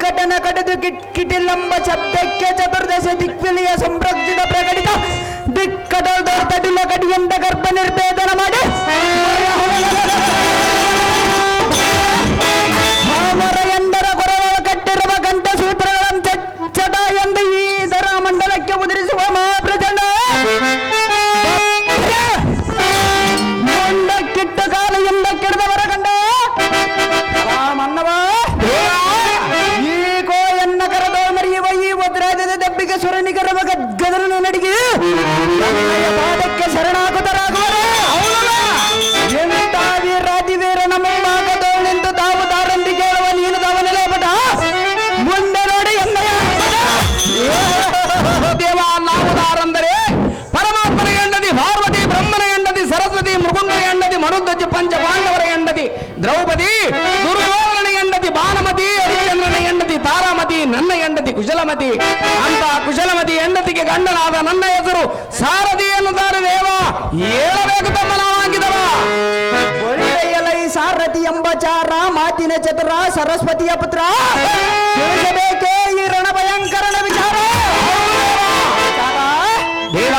ಕಟನ ಕಟದು ಕಿಟಿಲಂಬ ಶಬ್ದಕ್ಕೆ ಚತುರ್ದಶ ದಿಕ್ವಿಲಿಯ ಸಂರಕ್ಷಿತ ಪ್ರಕಟಿತ ದಿಕ್ಕಟದ ತಟಿಲ ಕಟಿಯಿಂದ ಗರ್ಭ ನಿರ್ಭೇದನ ಮಾಡಿ ಮಾಮರ ಎಂದರ ಕೊರವ ಕಟ್ಟಿರುವ ಕಂಠ ಸೂತ್ರಗಳನ್ನು ಚಟ ಎಂದು ಈ ದರ ಮಂಡಲಕ್ಕೆ ಉದುರಿಸುವ ಮಹಾಪ್ರಚಂಡ ಮುಂದಕ್ಕಿಟ್ಟ ಕಾಲೆಯಿಂದ ಕೆಡದವರ ಕಂಡ ಮನ್ನವ ಈಗೋ ಎನ್ನ ಕರದೋ ಮರಿಯುವ ಈ ಒದ್ರಾಜದ ದಬ್ಬಿಗೆ ಸುರನಿಗರವ ಗದರನ್ನು ನಡಿಗೆ ಪಾದಕ್ಕೆ ಶರಣಾಗುತ್ತರಾಗುವರು ಎಂತ ವೀರಾದಿವೀರ ನಮ್ಮ ಭಾಗದೋ ನಿಂತು ತಾವು ದಾರಂದಿ ಕೇಳುವ ನೀನು ತಾವನೆಲೆ ಬಟ ಮುಂದೆ ನೋಡಿ ಎನ್ನಯ ದೇವ ನಾವು ದಾರಂದರೆ ಪರಮಾತ್ಮನ ಹೆಂಡತಿ ಪಾರ್ವತಿ ಬ್ರಹ್ಮನ ಹೆಂಡತಿ ಸರಸ್ವತಿ ಮೃಗುಂಡ ಹೆಂಡತಿ ಮನುಧ್ವಜ ಪಂಚ ಪಾಂಡವರ ಹೆಂಡತಿ ದ್ರೌಪದಿ ದುರ್ಯೋಧನ ಹೆಂಡತಿ ಬಾನಮತಿ ಹರಿಶ್ಚಂದ್ರನ ಹೆಂಡತಿ ತಾರಾಮತಿ ನನ್ನ ಹೆಂಡತಿ ಕುಶಲಮತಿ ಅಂತ ಕುಶಲಮತಿ ಹೆಂಡತಿಗೆ ಗಂಡನಾದ ನನ್ನ ಹೆಸರು ಸಾರಥಿ ಎನ್ನುತ್ತಾರೆ ದೇವ ಹೇಳಬೇಕು ತಮ್ಮ ನಾವಾಗಿದವ ಒಳ್ಳೆಯಲೈ ಸಾರಥಿ ಎಂಬ ಚಾರ ಮಾತಿನ ಚತುರ ಸರಸ್ವತಿಯ ಪುತ್ರ ತಿಳಿಸಬೇಕೇ ಈ ರಣ ಭಯಂಕರನ ವಿಚಾರ ದೇವ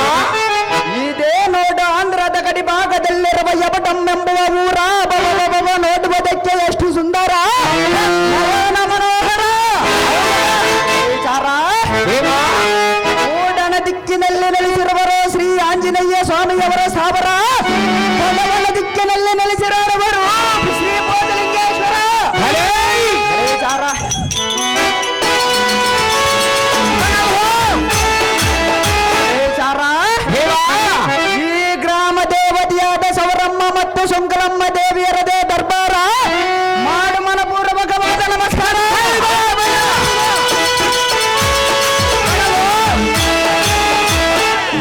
ಇದೇ ನೋಡು ಆಂಧ್ರದ ಕಡಿ ಭಾಗದಲ್ಲಿರುವ ಯಬಟಂ ಎಂಬುವ ಊರ ಬವ ನೋಡುವುದಕ್ಕೆ ಎಷ್ಟು ಸುಂದರ ಮನೋಹರ ವಿಚಾರ ಓಡನ ದಿಕ್ಕಿನಲ್ಲಿ ನೆಲೆಸಿರುವರು ಶ್ರೀ ಆಂಜನೇಯ ಸ್ವಾಮಿಯವರ ಸಾವರ ಬಲವನ ದಿಕ್ಕಿನಲ್ಲಿ ನೆಲೆಸಿರುವವರು ಶ್ರೀ ಬೋಧಲಿಂಗೇಶ್ವರ ವಿಚಾರ ಈ ಗ್ರಾಮ ದೇವತೆಯಾದ ಸವರಮ್ಮ ಮತ್ತು ಶಂಕರಮ್ಮ ದೇವಿಯರದೇ ದರ್ಬಾರ ಮಾಡು ಮನಪೂರ್ವಕವಾದ ನಮಸ್ಕಾರ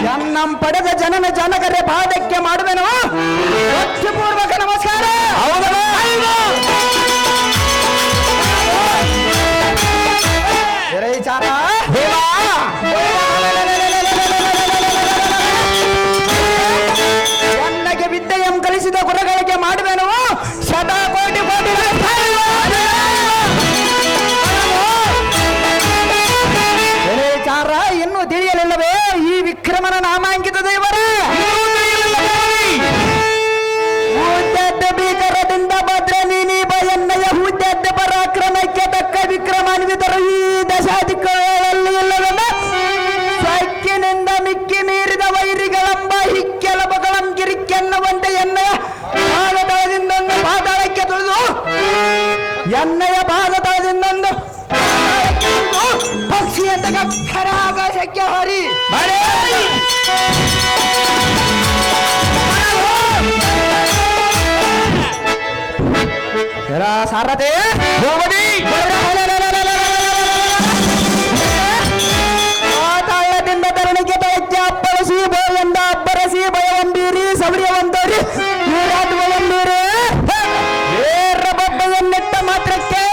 ಎನ್ನಂ ಪಡೆದ ಜನನ ಜನಕರೇ ಪಾದಕ್ಕೆ ಮಾಡುವೆನು ಭಕ್ತಿಪೂರ್ವಕ ನಮಸ್ಕಾರ ವಿಚಾರ ಎನ್ನಗೆ ವಿದ್ಯೆಯಂ ಕಲಿಸಿದ ಗುರುಗಳಿಗೆ ಮಾಡುವೆನು ಶತಕೋಟಿ ಕೋಟಿ ವಿಚಾರ ಇನ್ನೂ ತಿಳಿಯಲಿಲ್ಲವೇ ಈ ವಿಕ್ರಮನ ನಾಮಾಂಕಿತ ದೇವರೇ ಎಣ್ಣೆಯ ಭಾಗದಿಂದೊಂದು ಪಕ್ಷಿಯಂತ ಗಕ್ಕರ ಆಕಾಶಕ್ಕೆ ಹಾರಿ ಸಾರಥಿ ತಾಳದಿಂದ ತರುಣಿಗೆ ಬೆಳಗ್ಗೆ ಅಪ್ಪಳಿಸಿ ಬೋಯಂದ ಅಬ್ಬರಸಿ ಭಯವಂಬೀರಿ ಸೌರ್ಯವಂತರಿ ವೀರಾತ್ಮವಂಬೀರಿ ಬೇರ ಬಬ್ಬೆಯನ್ನಿಟ್ಟ ಮಾತ್ರಕ್ಕೆ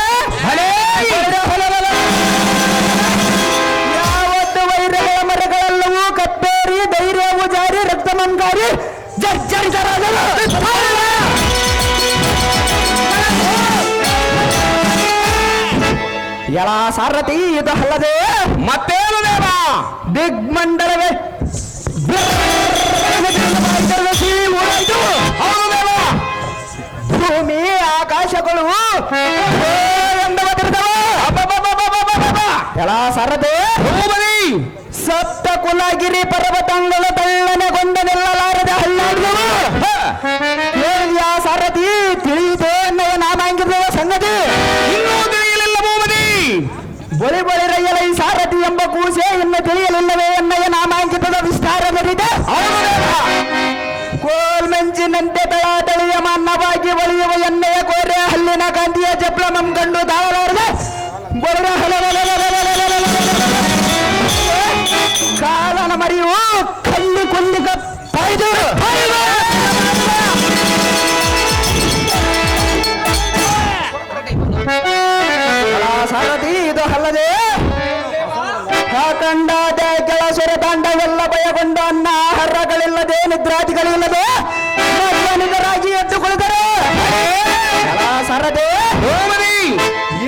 ಯಾವತ್ತು ವೈರಗಳ ಮರಗಳೆಲ್ಲವೂ ಕಪ್ಪೇರಿ ಧೈರ್ಯವು ಜಾರಿ ರಕ್ತಮಂಗಾರಿ ಜರ್ಜರಿತರಾದರು ಎಳ ಸಾರಥಿ ಇದು ಅಲ್ಲದೆ ಮತ್ತೇನು ದೇವ ದಿಗ್ಮಂಡಲವೇ ಭೂಮಿ ಆಕಾಶಗಳು ಎಳ ಸಾರಥಿ ಸಪ್ತ ಕುಲಗಿರಿ ಪರ್ವತಗಳು ತಳ್ಳನೆಗೊಂಡ ನಿಲ್ಲಲಾರದೆ ಹಳ್ಳಾಡಿದವು ಸಾರಥಿ ತಿಳಿಯಿತು ಎನ್ನುವ ನಾಮಾಂಕಿತ ಸಂಗತಿ ಇನ್ನೂ ತಿಳಿಯಲಿಲ್ಲ ಭೂಮಿ ಬಳಿ ಬಳಿ ರೈಯಲ ಈ ಸಾರಥಿ ಎಂಬ ಕೂಸೆ ಇನ್ನು ತಿಳಿಯಲಿಲ್ಲವೇ ಎನ್ನಯ ನಾಮಾಂಕಿತದ ವಿಸ್ತಾರ ಮೆರಿದೆ ಕೋಲ್ಮೆಂಚಿನಂತೆ ತಳಾತಳಿಯ ಮಾನವಾಗಿ ಒಳಿಯುವ ಎಣ್ಣೆಯ ಕೋರೆ ಹಲ್ಲಿನ ಕಾಂತಿಯ ಜಪ್ಲಮಂ ಕಂಡು ತಾಳಲಾರದೆ ಕಾಲನ ಮರಿಯು ಕಳ್ಳಿ ಕೊಂಡಿಗ ಪಾಯ್ದು ಸಾರಥಿ ಇದು ಅಲ್ಲದೆ ಕಂಡಾದ ಕೆಳಸೊರೆ ತಾಂಡವೆಲ್ಲ ಭಯಗೊಂಡು ಅನ್ನ ಆಹಾರಗಳಿಲ್ಲದೆ ನಿದ್ರಾದಿಗಳಿಲ್ಲದೆ ನಿಧರಾಗಿ ಎದ್ದು ಕುಳಿತರೆ ಸಾರಥಿ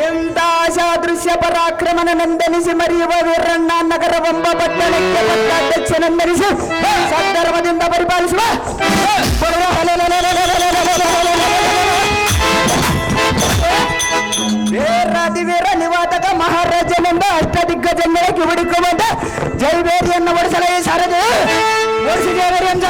ಎಂತ ಸಾದೃಶ್ಯ ಪರಾಕ್ರಮನ ನಂದನಿಸಿ ಮರೆಯುವ ವೀರಣ್ಣ ನಗರವೆಂಬ ಪಟ್ಟಣಕ್ಕೆ ಪಟ್ಟಾಧ್ಯಕ್ಷನೆಂದನಿಸಿ ಸದ್ಧರ್ಮದಿಂದ ಪರಿಪಾಲಿಸುವ ವೀರ ನಿವಾತಕ ಮಹಾರಾಜನೆಂಬ ಅಷ್ಟದಿಗ್ಗಜನ್ನೇ ಕಿವಿಡಿಕೊಂಡ ಜೈವೇರಿಯನ್ನು ಓಡಿಸಲ ಈ ಸಾರಥಿ ಓಡಿಸಿ ಜೈವೇರಿಯನ್ನು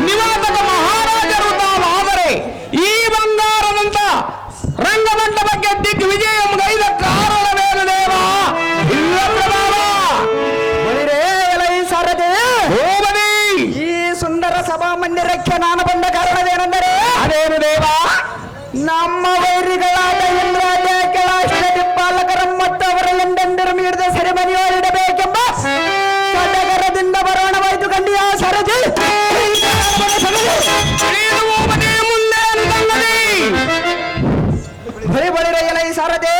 ನಿವಾತಕ ಮಹಾರಾಜರು ತಾವಾದರೆ ಈ ಬಂಗಾರದಂತ ರಂಗಮಂಟಪಕ್ಕೆ ದಿಗ್ವಿಜಯ ಗೈದ ಕಾರಣವೇನು ದೇವ ಸಾರಥಿ ಈ ಸುಂದರ ಸಭಾ ಮಂದಿರಕ್ಕೆ ನಾನು ಬಂದ ಕಾರಣವೇನೆಂದರೆ ಅದೇನು ದೇವ ನಮ್ಮ ವೈರಿಗಳಾದ ಇಂದ್ರಾಜ ಕೆಳಾಷ್ಟ ದಿಪ್ಪಾಲಕರ ಮತ್ತು ಅವರ ಎಂದೆಂದಿರು ಮೀರಿದ ಸೆರೆಮನೆಯಲ್ಲಿಡಬೇಕೆಂಬ ಸಡಗರದಿಂದ ಬರೋಣವಾಯಿತು ಕಂಡಿಯ ಸಾರಥಿ ಬಳಿ ಬಳಿ ರೈಲ ಈ ಸಾರಥಿ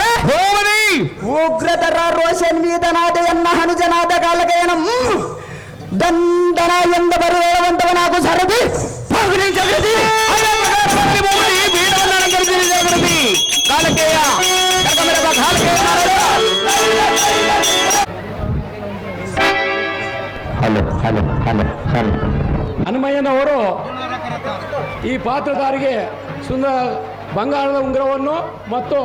ಉಗ್ರತರ ರೋಷನ್ವೀತನಾದ ಎನ್ನ ಹನುಜನಾದ ಕಾಲಕೇನ ದಂಡನ ಎಂದ ಬರು ಹೇಳುವಂತವನಾಗು ಸಾರಥಿ ಕಾಲಕೇಯ ಹಲೋ ಹಲೋ ಹಲೋ ಹಲೋ ಹನುಮಯ್ಯನವರು ಈ ಪಾತ್ರಧಾರಿಗೆ ಸುಂದರ ಬಂಗಾರದ ಉಂಗುರವನ್ನು ಮತ್ತು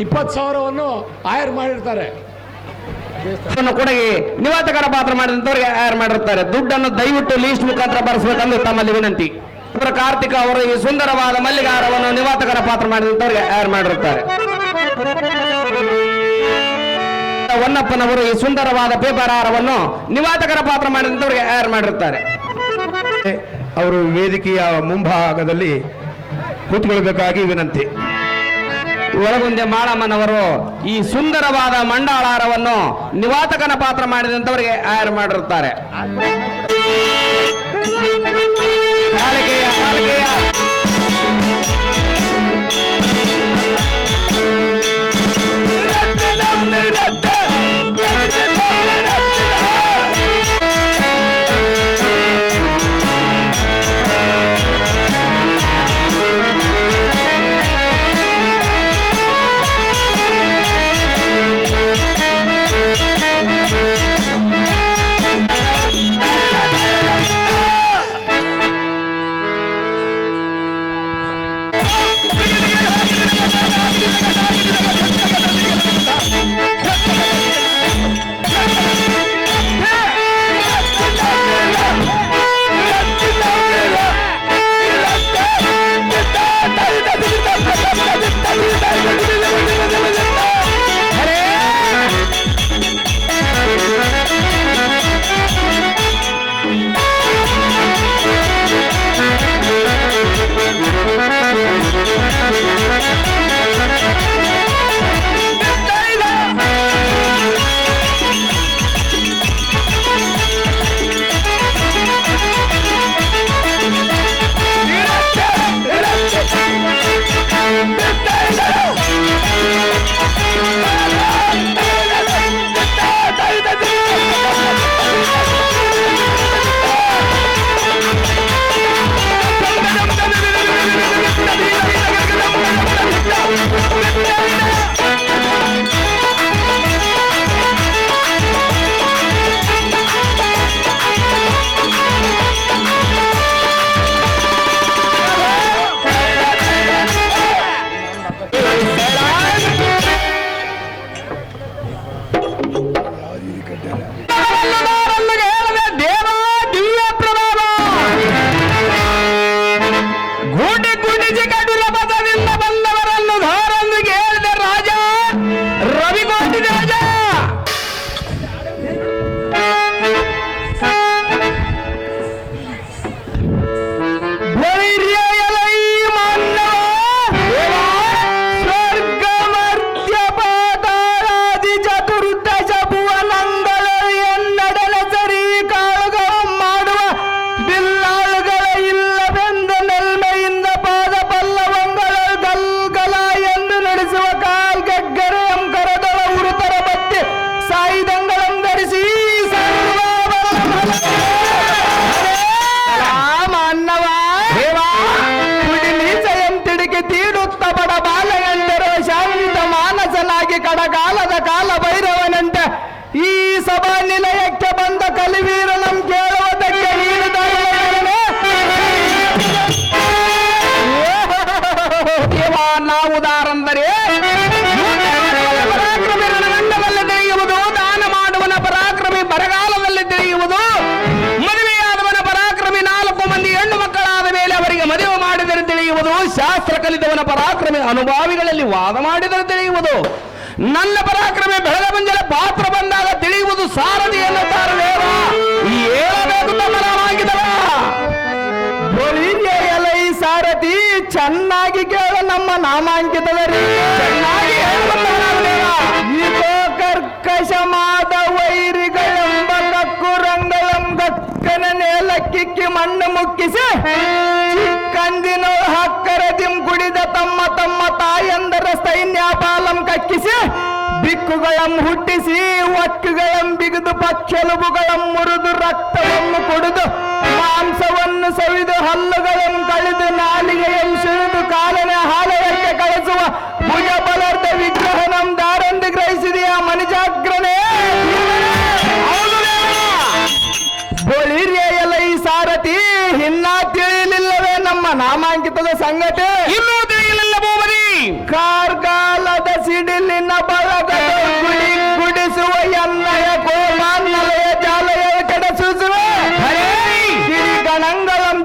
20,000ವನ್ನು ಆಯರ್ ಮಾಡಿರ್ತಾರೆ. ಕೊಡಗಿ ನಿವಾತಕರ ಪಾತ್ರ ಮಾಡಿದಂತವರಿಗೆ ಆಯರ್ ಮಾಡಿರ್ತಾರೆ. ದುಡ್ಡನ್ನು ದಯವಿಟ್ಟು ಲೀಸ್ಟ್ ಮುಖಾಂತರ ಬರೆಸಬೇಕೆಂದು ತಮ್ಮಲ್ಲಿ ವಿನಂತಿ. ಕಾರ್ತಿಕ ಅವರು ಈ ಸುಂದರವಾದ ಮಲ್ಲಿಗಾರವನ್ನು ನಿವಾತಕರ ಪಾತ್ರ ಮಾಡಿದಂತವರಿಗೆ ಆಯರ್ ಮಾಡಿರುತ್ತಾರೆ. ಹೊನ್ನಪ್ಪನವರು ಈ ಸುಂದರವಾದ ಪೇಪರ್ ಹಾರವನ್ನು ನಿವಾತಕರ ಪಾತ್ರ ಮಾಡಿದಂತವರಿಗೆ ಆಯರ್ ಮಾಡಿರುತ್ತಾರೆ. ಅವರು ವೇದಿಕೆಯ ಮುಂಭಾಗದಲ್ಲಿ ಕೂತ್ಕೊಳ್ಬೇಕಾಗಿ ವಿನಂತಿ. ಒಳಗುಂದೆ ಮಾಳಮ್ಮನವರು ಈ ಸುಂದರವಾದ ಮಂಡಾಳಾರವನ್ನು ನಿವಾತಕನ ಪಾತ್ರ ಮಾಡಿದಂತವರಿಗೆ ಆಯರ್ ಮಾಡಿರುತ್ತಾರೆ. ಸಭಾ ನಿಲಯಕ್ಕೆ ಬಂದ ಕಲಿವೀರ ನಮ್ ಕೇಳುವುದಕ್ಕೆ ನೀಡಿದ ನಾವುದಾರಂದರೆ ಪರಾಕ್ರಮಿ ರಣರಂಗದಲ್ಲಿ ತಿಳಿಯುವುದು, ದಾನ ಮಾಡುವನ ಪರಾಕ್ರಮಿ ಬರಗಾಲದಲ್ಲಿ ತಿಳಿಯುವುದು, ಮದುವೆಯಾದವನ ಪರಾಕ್ರಮಿ 4 ಮಂದಿ ಹೆಣ್ಣು ಮಕ್ಕಳಾದ ಮೇಲೆ ಅವರಿಗೆ ಮದುವೆ ಮಾಡಿದರೆ ತಿಳಿಯುವುದು, ಶಾಸ್ತ್ರ ಕಲಿತವನ ಪರಾಕ್ರಮಿ ಅನುಭಾವಿಗಳಲ್ಲಿ ವಾದ ಮಾಡಿದರೆ ತಿಳಿಯುವುದು, ನನ್ನ ಪರಾಕ್ರಮಿ ಬೆಳಗ ಮುಂಜಾನೆ ಪಾತ್ರ ಬಂದಾಗ ತಿಳಿಯುವುದು ಸಾರಥಿ ಎನ್ನುತ್ತಾರೆ ದೇವ. ಈ ಹೇಳಬೇಕು ತಮ್ಮವಾಗಿದವ ಈ ಸಾರಥಿ ಚೆನ್ನಾಗಿ ಕೇಳ ನಮ್ಮ ನಾಮಾಂಕಿತದ ಚೆನ್ನಾಗಿ ಈಗೋ ಕರ್ಕಶಮಾದ ವೈರಿಗಳೆಂಬ ಕಕ್ಕುರಂಗಳೆಂ ಗಕ್ಕನ ನೇಲಕ್ಕಿಕ್ಕಿ ಮಣ್ಣು ಮುಕ್ಕಿಸಿ ಚಿಕ್ಕಂದಿನ ಹಕ್ಕರದಿಂ ಕುಡಿದ ತಮ್ಮ ತಮ್ಮ ತಾಯಂದರ ಸೈನ್ಯ ಪಾಲಂ ಕಕ್ಕಿಸಿ ಬಿಕ್ಕುಗಳಂ ಹುಟ್ಟಿಸಿ ಒಕ್ಕುಗಳಂ ಬಿಗಿದು ಪಕ್ಷೆಲುಬುಗಳಂ ಮುರಿದು ರಕ್ತವನ್ನು ಕುಡಿದು ಮಾಂಸವನ್ನು ಸವಿದು ಹಲ್ಲುಗಳನ್ನು ಕಳೆದು ನಾಲಿಗೆಯನ್ನು ಸಿಳಿದು ಕಾಲನೆ ಹಾಲಯಕ್ಕೆ ಕಳಿಸುವ ಭುಜ ಬಲರ್ಧ ವಿಗ್ರಹ ನಮ್ ದಾರಂದು ಗ್ರಹಿಸಿದೆಯ ಮನುಜಾಗ್ರನೇ ಬೋಳಿರಿಯಲ್ಲ ಈ ಸಾರಥಿ ಇನ್ನ ತಿಳಿಯಲಿಲ್ಲವೇ ನಮ್ಮ ನಾಮಾಂಕಿತದ ಸಂಗತಿ? ಇನ್ನೂ ತಿಳಿಯಲಿಲ್ಲ ಬೋಬರಿ. ಕಾರ್ಗಾಲದ ಸಿಡಿಲಿನ ಬಳಗದ ಗುಡಿಸುವ ಎನ್ನಯ ಕೋಮಾನ್ನಲಯ ಜಾಲಯ ಕೆಡಸುವ ಗಿರಿಗಣಂಗಳಂ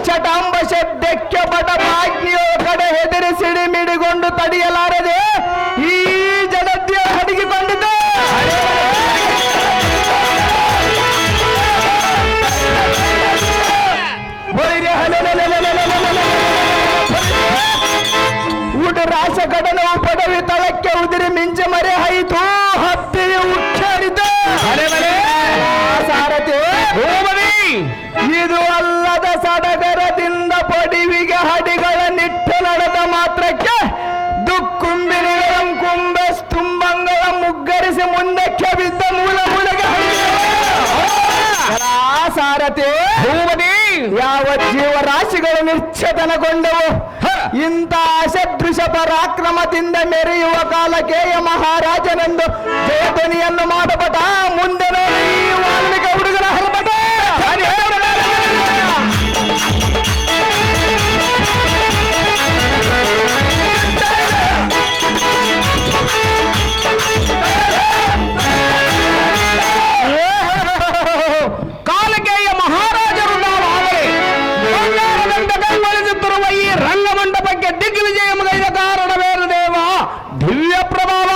ಚಟಾಂಬ ಶಬ್ದಕ್ಕೆ ಬಡ ಭಾಗ್ಯೋ ಕಡೆ ಹೆದರಿ ಸಿಡಿಮಿಡಿಗೊಂಡು ತಡೆಯಲಾರದೆ ಈ ಜಡದ್ಯ ಅಡಗಿಕೊಂಡಿದ್ದ ಊಟ ರಾಶ ಕಡನವು ಪಡವಿ ತಳಕ್ಕೆ ಉದಿರಿ ಮಿಂಚ ಮರೆ ಹೈತು ಹತ್ತಿಯ ಉಚ್ಚಾರಿತ ಸಾರಥಿ ಇದು ಅಲ್ಲದ ಸಡಗರದಿಂದ ಪಡಿವಿಗೆ ಹಡಿಗಳ ನಿಟ್ಟು ನಡೆದ ಮಾತ್ರಕ್ಕೆ ದುಕ್ಕುಂಬಿನಿಗಳಂ ಕುಂಬೆ ಸ್ತುಂಭಂಗಳ ಮುಗ್ಗರಿಸಿ ಮುಂದಕ್ಕೆ ಬಿದ್ದ ಮೂಲ ಮೂಲೆಗೆ ಸಾರಥಿ ಯಾವ ಜೀವರಾಶಿಗಳು ನಿರ್ಚೇತನಗೊಂಡವು. ಇಂಥ ಅಸದೃಶ ಪರಾಕ್ರಮದಿಂದ ಮೆರೆಯುವ ಕಾಲಕೇಯ ಮಹಾರಾಜನೆಂದು ಜಯಧ್ವನಿಯನ್ನು ಮಾಡಬಟ ಮುಂದೆ ನೋಡಿ ಈ ವಾಲ್ಮೀಕ ಹುಡುಗನ ಹರಬಟ ಕಾಲಕೇಯ ಮಹಾರಾಜರು ನಾವು ಆಗಲೇ ಬಂಗಾರದಂತ ಕೈಗೊಳಿಸುತ್ತಿರುವ ಈ ರಂಗಮಂಟಪಕ್ಕೆ ದಿಗ್ವಿಜಯ ಮಗೈದ ಕಾರಣವೇನು ದೇವ? ದಿವ್ಯ ಪ್ರಭಾವ.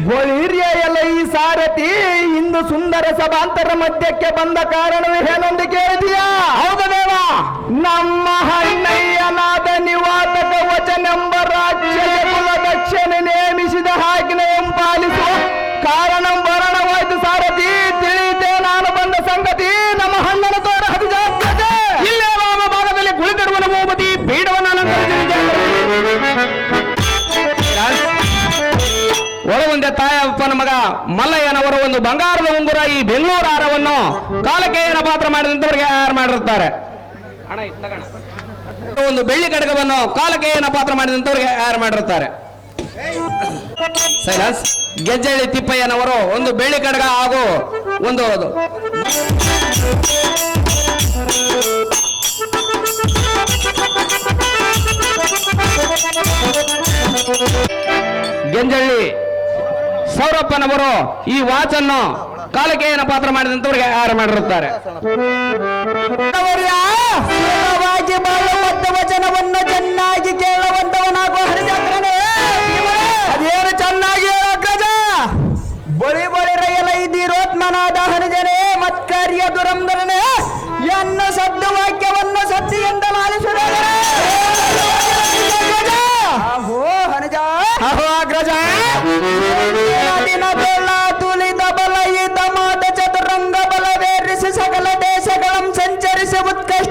ಗೋಳಿರಿಯಲ್ಲ ಈ ಸಾರಥಿ ಇಂದು ಸುಂದರ ಸಭಾಂತರ ಮಧ್ಯಕ್ಕೆ ಬಂದ ಕಾರಣವೇನೆಂದು ಕೇಳಿದೀಯಾ? ಹೌದು ದೇವ. ನಮ್ಮ ಹಣ್ಣಯ್ಯನಾದ ನಿವಾತಕ ವಚನೆಂಬ ರಾಜ್ಯ ಕುಲ ದಕ್ಷಿಣೆ ನೇಮಿಸಿದ ಆಜ್ಞೆಯಂ ಪಾಲಿಸುವ ಕಾರಣ ಬರಣವಾಯ್ತು ಸಾರಥಿ. ತಿಳಿಯುತ್ತೆ ನಾನು ಬಂದ ಸಂಗತಿ ನಮ್ಮ ಹಣ್ಣನ ತೋರ ಹದಿಜಾಗ್ರತೆ. ಇಲ್ಲೇ ವಾಮ ಭಾಗದಲ್ಲಿ ಕುಳಿತಿರುವ ಭೂಪತಿ ಪೀಠವನ್ನು ಒಳಗೊಂದೆ ತಾಯಪ್ಪನ ಮಗ ಮಲ್ಲಯ್ಯನವರು ಒಂದು ಬಂಗಾರದ ಉಂಗುರ ಈ ಬೆಂಗಳೂರು ಹಾರವನ್ನು ಕಾಲಕೇಯನ ಪಾತ್ರ ಮಾಡಿದಂತವರಿಗೆ ಯಾರು ಮಾಡಿರುತ್ತಾರೆ. ಒಂದು ಬೆಳ್ಳಿ ಕಡಗವನ್ನು ಕಾಲಕೇಯನ ಪಾತ್ರ ಮಾಡಿದಂತವರಿಗೆ ಯಾರು ಮಾಡಿರುತ್ತಾರೆ. ಸೈಲಾಸ್ ಗೆಜ್ಜಳ್ಳಿ ತಿಪ್ಪಯ್ಯನವರು ಒಂದು ಬೆಳ್ಳಿ ಕಡಗ ಹಾಗೂ ಒಂದು ಗೆಂಜಳ್ಳಿ ಸೌರಪ್ಪನವರು ಈ ವಾಚನ್ನು ಕಾಲಕೇಯನ ಪಾತ್ರ ಮಾಡಿದಂತವರಿಗೆ ಯಾರು ಮಾಡಿರುತ್ತಾರೆ. ಬಾಳುವಂತ ವಚನವನ್ನು ಚೆನ್ನಾಗಿ ಕೇಳುವಂತವನಾಗುವ ಹರಿಚಂದ್ರನೇ ಅದೇನು ಚೆನ್ನಾಗಿ ಹೇಳಗ್ರಜ ಬಳಿ ಬಳಿ ರೈಲ ಇದ್ದೀರೋತ್ಮನಾದ ಹರಿಜನೇ ಮತ್ಕಾರ್ಯ ದುರಂಧರನೇ ಎನ್ನ ಶಬ್ದ ವಾಕ್ಯವನ್ನು ಸತ್ತಿಯಿಂದ ಮಾಲಿಸುವ ಅಹೋ ಹನಜ ಅಹೋ ಅಗ್ರಜ ದಿನ ಬೆಳ್ಳ ತುಲಿದ ಬಲ ಇದ ಮಾದ ಚತುರಂಗ ಬಲವೇರಿಸಿ ಸಕಲ ದೇಶಗಳಂ ಸಂಚರಿಸಿ ಉತ್ಕರ್ಷ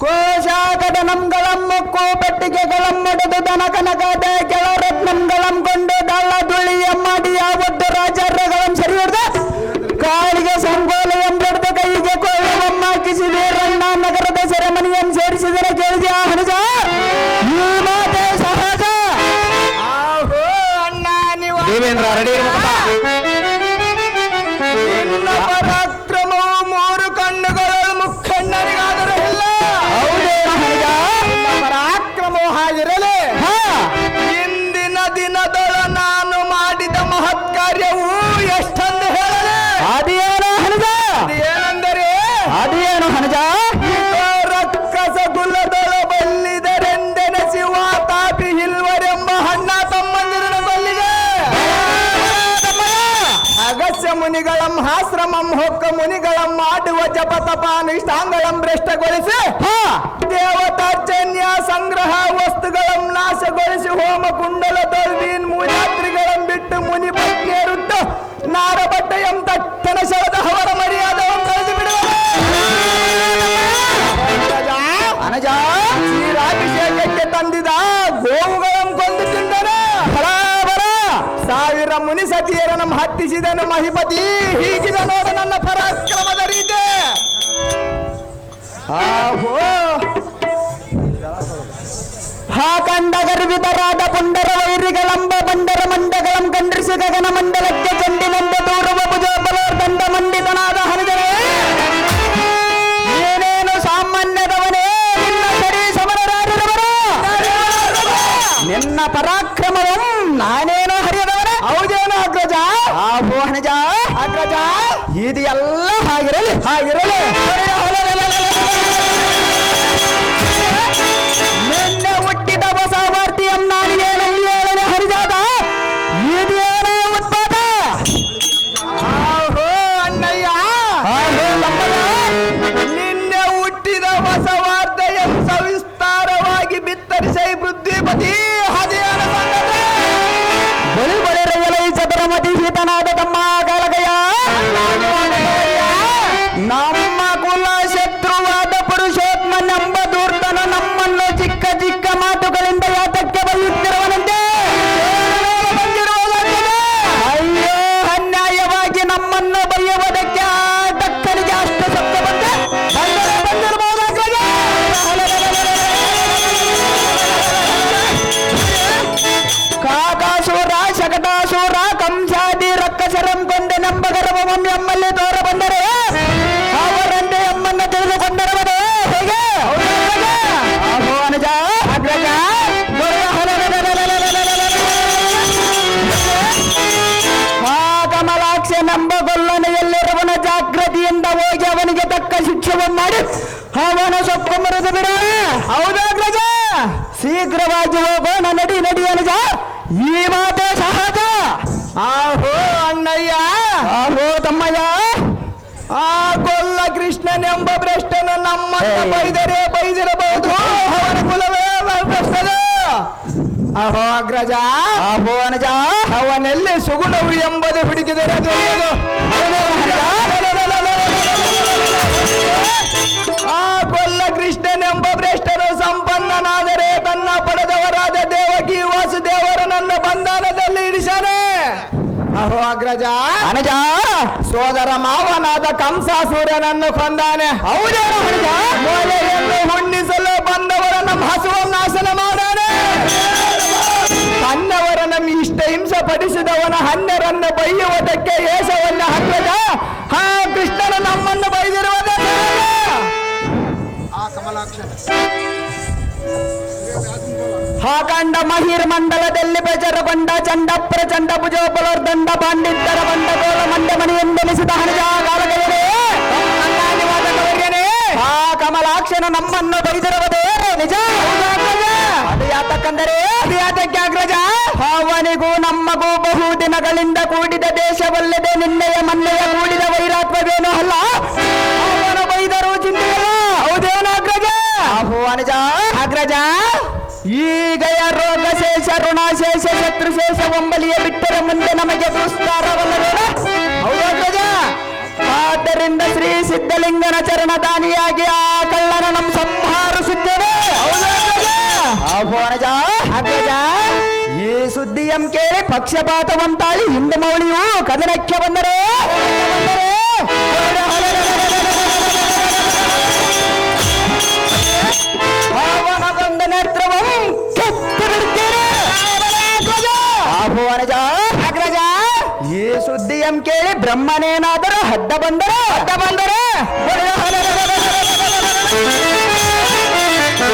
ಕೋಶಾಕದನಂಗಳಂ ಮುಕ್ಕು ಪಟ್ಟಿಗೆಗಳಂ ಮಡದು ದನಕನಕದ ಕೆಳರತ್ನಂಗಳಂ ಕೊಂಡು ದಳ್ಳ ದುಳಿಯ ಮಾಡಿ ಯಾವತ್ತು ರಾಜಾರ್ಯಗಳಂ ಸರಿ ಹೊಡೆದ ಕಾಳಿಗೆ ಸಂಗೋಲ ಎಂಬೆಡ್ದು ಕೈಗೆ ಕೋಳವಮ್ಮ ಕಿಸಿದೀರಣ್ಣ ನಗರದ ಸೆರೆಮನಿಯನ್ನು ಸೇರಿಸಿದರೆ ಕೇಳಿದ ಹಣಜ ಈ ಮಾತೆ ಸಹಜ. ಆಹೋ ಅಣ್ಣ ನೀವು ದೇವೇಂದ್ರ ರೆಡಿ ನಿನ್ನ ಪರಾಕ್ರಮವು ಮೂರು ಕಣ್ಣುಗಳು ಮುಖಂಡರಿಗಾದರೂ ಇಲ್ಲ. ಹೌದೇನು ಹಣಜ? ಪರಾಕ್ರಮವು ಹಾಗಿರಲಿ. ಇಂದಿನ ದಿನದೊಳ ನಾನು ಮಾಡಿದ ಮಹತ್ ಕಾರ್ಯವು ಎಷ್ಟೊಂದು ಹೇಳಲಿ. ಅದೇನು ಹಣಜ? ಏನೆಂದರೆ ಅದೇನು ಹಣಜ? ರಕ್ಕಸ ಕುಲದೊಳ ಬಲ್ಲಿದರೆಂದೆನಸಿ ವಾತಾಪಿ ಹಿಲ್ವರೆಂಬ ಅಣ್ಣ ತಮ್ಮಂದಿರನ್ನು ಕೊಲ್ಲಿದೆ. ಅಗಸ್ಯ ಮುನಿಗಳಂ ಆಶ್ರಮಂ ಹೊಕ್ಕ ಮುನಿಗಳಂ ಮಾಡುವ ಜಪ ತಪಾನುಷ್ಠಾಂಗಳಂ ಭ್ರಷ್ಟಗೊಳಿಸಿ ದೇವತಾರ್ಚನ್ಯ ಸಂಗ್ರಹ ವಸ್ತುಗಳಂ ನಾಶಗೊಳಿಸಿ ಹೋಮ ಕುಂಡಲ ತೊಳ್ವೀನ್ ಮೂಲಾತ್ರಿಗಳಂ ಬಿಟ್ಟು ಮುನಿ ಪತ್ನಿಯರುಟ್ಟು ನಾರಬಟ್ಟೆಯಂ ತಟ್ಟನ ಶರದ ಅವರ ಮರ್ಯಾದವನ್ನು ಕಳೆದು ಬಿಡುವ ಹಣಜ ಕ್ಷೀರಾಭಿಷೇಕಕ್ಕೆ ತಂದಿದ ಗೋವುಗಳನ್ನು ಕೊಂದು ತಿಂದನು. ಸಾವಿರ ಮುನಿ ಸತಿಯರನ್ನು ಹತ್ತಿಸಿದನು ಮಹಿಪತಿ. ಹೀಗಿದ ನೋಡ ನನ್ನ ಪರಾಕ್ರಮದ ರೀತಿ. ಆಹೋ ಹಾಕಂಡ ಗರ್ವಿತರಾದ ಪುಂಡರ ವೈರಿಗಳಂಬ ಬಂಡರ ಮಂಡಗಳಂ ಕಂಡ್ರಿಸಿ ಗಗನ ಮಂಡಲಕ್ಕೆ ಚಂಡಿನಿಂದ ದೂರುವ ಭುಜೋಬಲೋರ್ದಂಡ ಮಂಡಿತನಾದ ಹಣಜನೇ ಏನೇನು ಸಾಮಾನ್ಯದವನೇ ನಿನ್ನ ಸರಿ ಸಮರರಾರಿರವರು ನಿನ್ನ ಪರಾಕ್ರಮವಂ ನಾನೇನು ಹರಿಯದವನೇ. ಹೌದೇನು ಅಗ್ರಜ? ಆಹೋ ಹಣಜ ಅಗ್ರಜ ಇದು ಎಲ್ಲ ಹಾಗಿರಲಿ ಹಾಗಿರಲಿ. ನಿನ್ನೆ ಹುಟ್ಟಿದ ಹೊಸ ವಾರ್ತೆಯಂ ನಾನು ಏನು ಹೇಳನೆ ಹರಿದಾದ ಇದೇನೋ ಉತ್ಪಾದ. ಆಹೋ ಅಣ್ಣಯ್ಯ, ಆಹೋ ತಮ್ಮಯ್ಯ, ನಿನ್ನೆ ಹುಟ್ಟಿದ ಹೊಸ ವಾರ್ತೆಯನ್ನು ಸವಿಸ್ತಾರವಾಗಿ ಬಿತ್ತರಿಸಿ ಪೃಥ್ವಿಪತಿ ಹದಿಯಾನ ಸಂಗತಿ. ಬಳಿ ಬಳಿರಯಲೈ ಚತುರಮತಿ ಹಿತನಾದ ತಮ್ಮ ಕಾಲಗಯ ನಮ್ಮ ಕುಲ ಶತ್ರುವಾದ ಪುರುಷೋತ್ಮನೆಂಬ ದೂರ್ತನ ನಮ್ಮನ್ನು ಚಿಕ್ಕ ಚಿಕ್ಕ ಮಾತುಗಳಿಂದ ಯಾತಕ್ಕೆ ಬೈಯುತ್ತಿರುವನಂತೆ ಅಯ್ಯೋ ಅನ್ಯಾಯವಾಗಿ ನಮ್ಮನ್ನು ಬೈಯುವುದಕ್ಕೆ ಟಕ್ಕರಿಗೆ ಅಷ್ಟು ಸತ್ತ ಬಂದೆ ಬಂದಿರಬಹುದಾಗ್ಲೇ ಕಾಕಾಸುರ ಶಕಟಾಸುರ ಕಂಸಾದಿ ರಕ್ಕಸರಂ ಕೊಂಡೆನೆಂಬ ಗರ್ವಮಂ ಎಮ್ಮಲ್ಲಿ ತೋರ ಬಂದರೆ ಅವರಂತೆ ಎಮ್ಮನ್ನು ತಿಳಿದುಕೊಂಡರವನೇ ಹೇಗೆ? ಆಹೋ ಅನುಜ ಅಗ್ರಜ ಆ ಕಮಲಾಕ್ಷನೆಂಬ ಗೊಲ್ಲನೆಯಲ್ಲಿರುವನ ಜಾಗೃತಿಯಿಂದ ಹೋಗಿ ಅವನಿಗೆ ತಕ್ಕ ಶಿಕ್ಷೆಯನ್ನು ಮಾಡಿ ಅವನ ಸೊಕ್ಕು ಮರೆದು ಬಿಡ. ಹೌದಾಗ್ರಜ ಶೀಘ್ರವಾಗಿ ಹೋಗೋಣ ನಡಿ ನಡಿ ಅನುಜ ಈ ಮಾತೆ ಸಹಜ. ಆಹೋ ಅಣ್ಣಯ್ಯ, ಆಹೋ ತಮ್ಮಯ್ಯ, ಆ ಗೊಲ್ಲ ಕೃಷ್ಣನೆಂಬ ಭ್ರಷ್ಟನು ನಮ್ಮನ್ನು ಬೈದರೆ ಬೈದಿರಬಹುದು. ಅವನ ಕುಲವೇ ಭ್ರಷ್ಟದ. ಅಹೋ ಅಗ್ರಜ, ಆಹೋ ಅನುಜ, ಅವನೆಲ್ಲಿ ಸುಗುಣವು ಎಂಬುದು ಹುಡುಕಿದರೆ ದೊರೆಯದು. ಆ ಕೊಲ್ಲ ಕೃಷ್ಣನೆಂಬ ಭ್ರಷ್ಟನು ಸಂಪನ್ನನಾದರೆ ತನ್ನ ಪಡೆದವರಾದ ದೇವಕಿ ವಾಸುದೇವರನನ್ನು ಬಂಧನದಲ್ಲಿ ಇರಿಸನೆ. ಅಹೋ ಅಗ್ರಜ, ಅನುಜ, ಸೋದರ ಮಾವನಾದ ಕಂಸಾಸುರನನ್ನು ಕೊಂದಾನೆ. ಹೌದೇನು ಅನುಜ? ಮೊಲೆಯನ್ನು ಹುಣ್ಣಿಸಲು ಬಂದವರನ್ನು ಹಸುವನ್ನು ನಾಶನ ಮಾಡಾನೆ. ತನ್ನವರನ್ನು ಇಷ್ಟ ಹಿಂಸೆ ಪಡಿಸಿದವನ ಹನ್ನೆರನ್ನು ಬೈಯುವುದಕ್ಕೆ ಏಷವನ್ನ ಹಾಕಿದ. ಹಾ ಕೃಷ್ಣನು ನಮ್ಮನ್ನು ಬೈದಿರುವುದೇ ಹಾಕಂಡ ಮಹಿರ್ ಮಂಡಲದಲ್ಲಿ ಬೇಜರಗೊಂಡ ಚಂಡ ಪ್ರಚಂಡ ಭುಜೋಪಲರ್ದಂಡ ಪಾಂಡಿತ್ತರ ಬಂಡ ಗೋಳ ಮಂಡ ಮನೆಯೆಂದೆನಿಸಿದ ಹಣಜ ಕಾಲಗಯರೇ ಆ ಕಮಲಾಕ್ಷನು ನಮ್ಮನ್ನು ಬೈದಿರುವುದೇ ನಿಜ. ಅದು ಯಾತಕ್ಕಂದರೆ ಅದು ಯಾತಕ್ಕೆ ಅಗ್ರಜ? ಅವನಿಗೂ ನಮ್ಮಗೂ ಬಹು ದಿನಗಳಿಂದ ಕೂಡಿದ ದೇಶವಲ್ಲದೆ ನಿನ್ನೆಯ ಮೊನ್ನೆಯ ಕೂಡಿದ ವೈರಾತ್ಮವೇನೂ ಅಲ್ಲ. ಅವನು ಬೈದರೂ ಚಿಂತೆಯಲ್ಲ. ಹೌದೇನು ಅಗ್ರಜ? ಆಹೋ ಅನುಜ ಅಗ್ರಜ, ಈಗ ರೋಗ ಶೇಷ ಋಣಶೇಷ ಶತ್ರುಶೇಷ ಒಂಬಲಿಯ ಬಿಟ್ಟರೆ ಮುಂದೆ ನಮಗೆ ದುಸ್ತಾರವಲ್ಲವೇ? ಹೌದು ಅಗ್ರಜ. ಆದ್ದರಿಂದ ಶ್ರೀ ಸಿದ್ಧಲಿಂಗನ ಚರಣದಾನಿಯಾಗಿ ಆ ಕಳ್ಳನ ನಮ್ಮ ಸಂಹಾರ ಸುದ್ದಿಯಂ ಕೇಳಿ ಪಕ್ಷಪಾತವಂತಾಳಿ ಹಿಂಡು ಮೌಳಿಯು ಕದನಕ್ಕೆ ಬಂದರೆ ಅವನ ಬಂದ ನೇತ್ರವಂ ಕೆತ್ತು ಬಿಡುತ್ತೇನೆ. ಆಹ್ವಾನಜ ಅಗ್ರಜ ಈ ಸುದ್ದಿಯಂ ಕೇಳಿ ಬ್ರಹ್ಮನೇನಾದರೂ ಅಡ್ಡ ಬಂದರೆ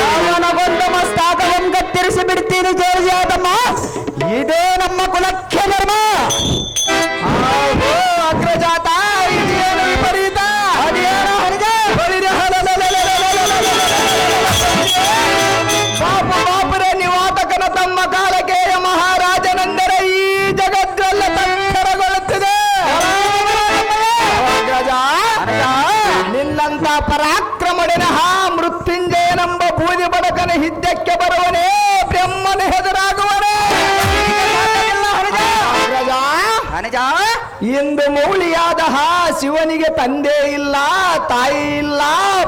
ಅವನಗೊಂದು ಮಸ್ತಾಕವಂ ಕತ್ತರಿಸಿ ಬಿಡ್ತೀನಿ ಜೋಜಿಯಾದಮ್ಮ. ಇದೇ ನಮ್ಮ ಕುಲಕ್ಕೆ ಧರ್ಮ. ಅಗ್ರಜಾತ ಇದೇನು ವಿಪರೀತ? ಅದೇನು ಹರಿದ ಬಾಪುರೇ ನಿವಾತಕನ ತಮ್ಮ ಕಾಲಕೇಯ ಮಹಾರಾಜನೆಂದರೆ ಈ ಜಗತ್ತೆಲ್ಲ ತತ್ತರಗೊಳ್ಳುತ್ತಿದೆ. ನಿನ್ನಂತ ಪರಾಕ್ರಮಡಿನ ಮೃತ್ಯುಂಜಯನೆಂಬ ಬೂದಿ ಬಡಕನ ಹಿದ್ದಕ್ಕೆ ಬರುವನೇ ಬ್ರಹ್ಮನ ಎದುರಾಗುವನೇ. ಇಂದು ಮೌಳಿಯಾದ ಶಿವನಿಗೆ ತಂದೆ ಇಲ್ಲ, ತಾಯಿ ಇಲ್ಲ,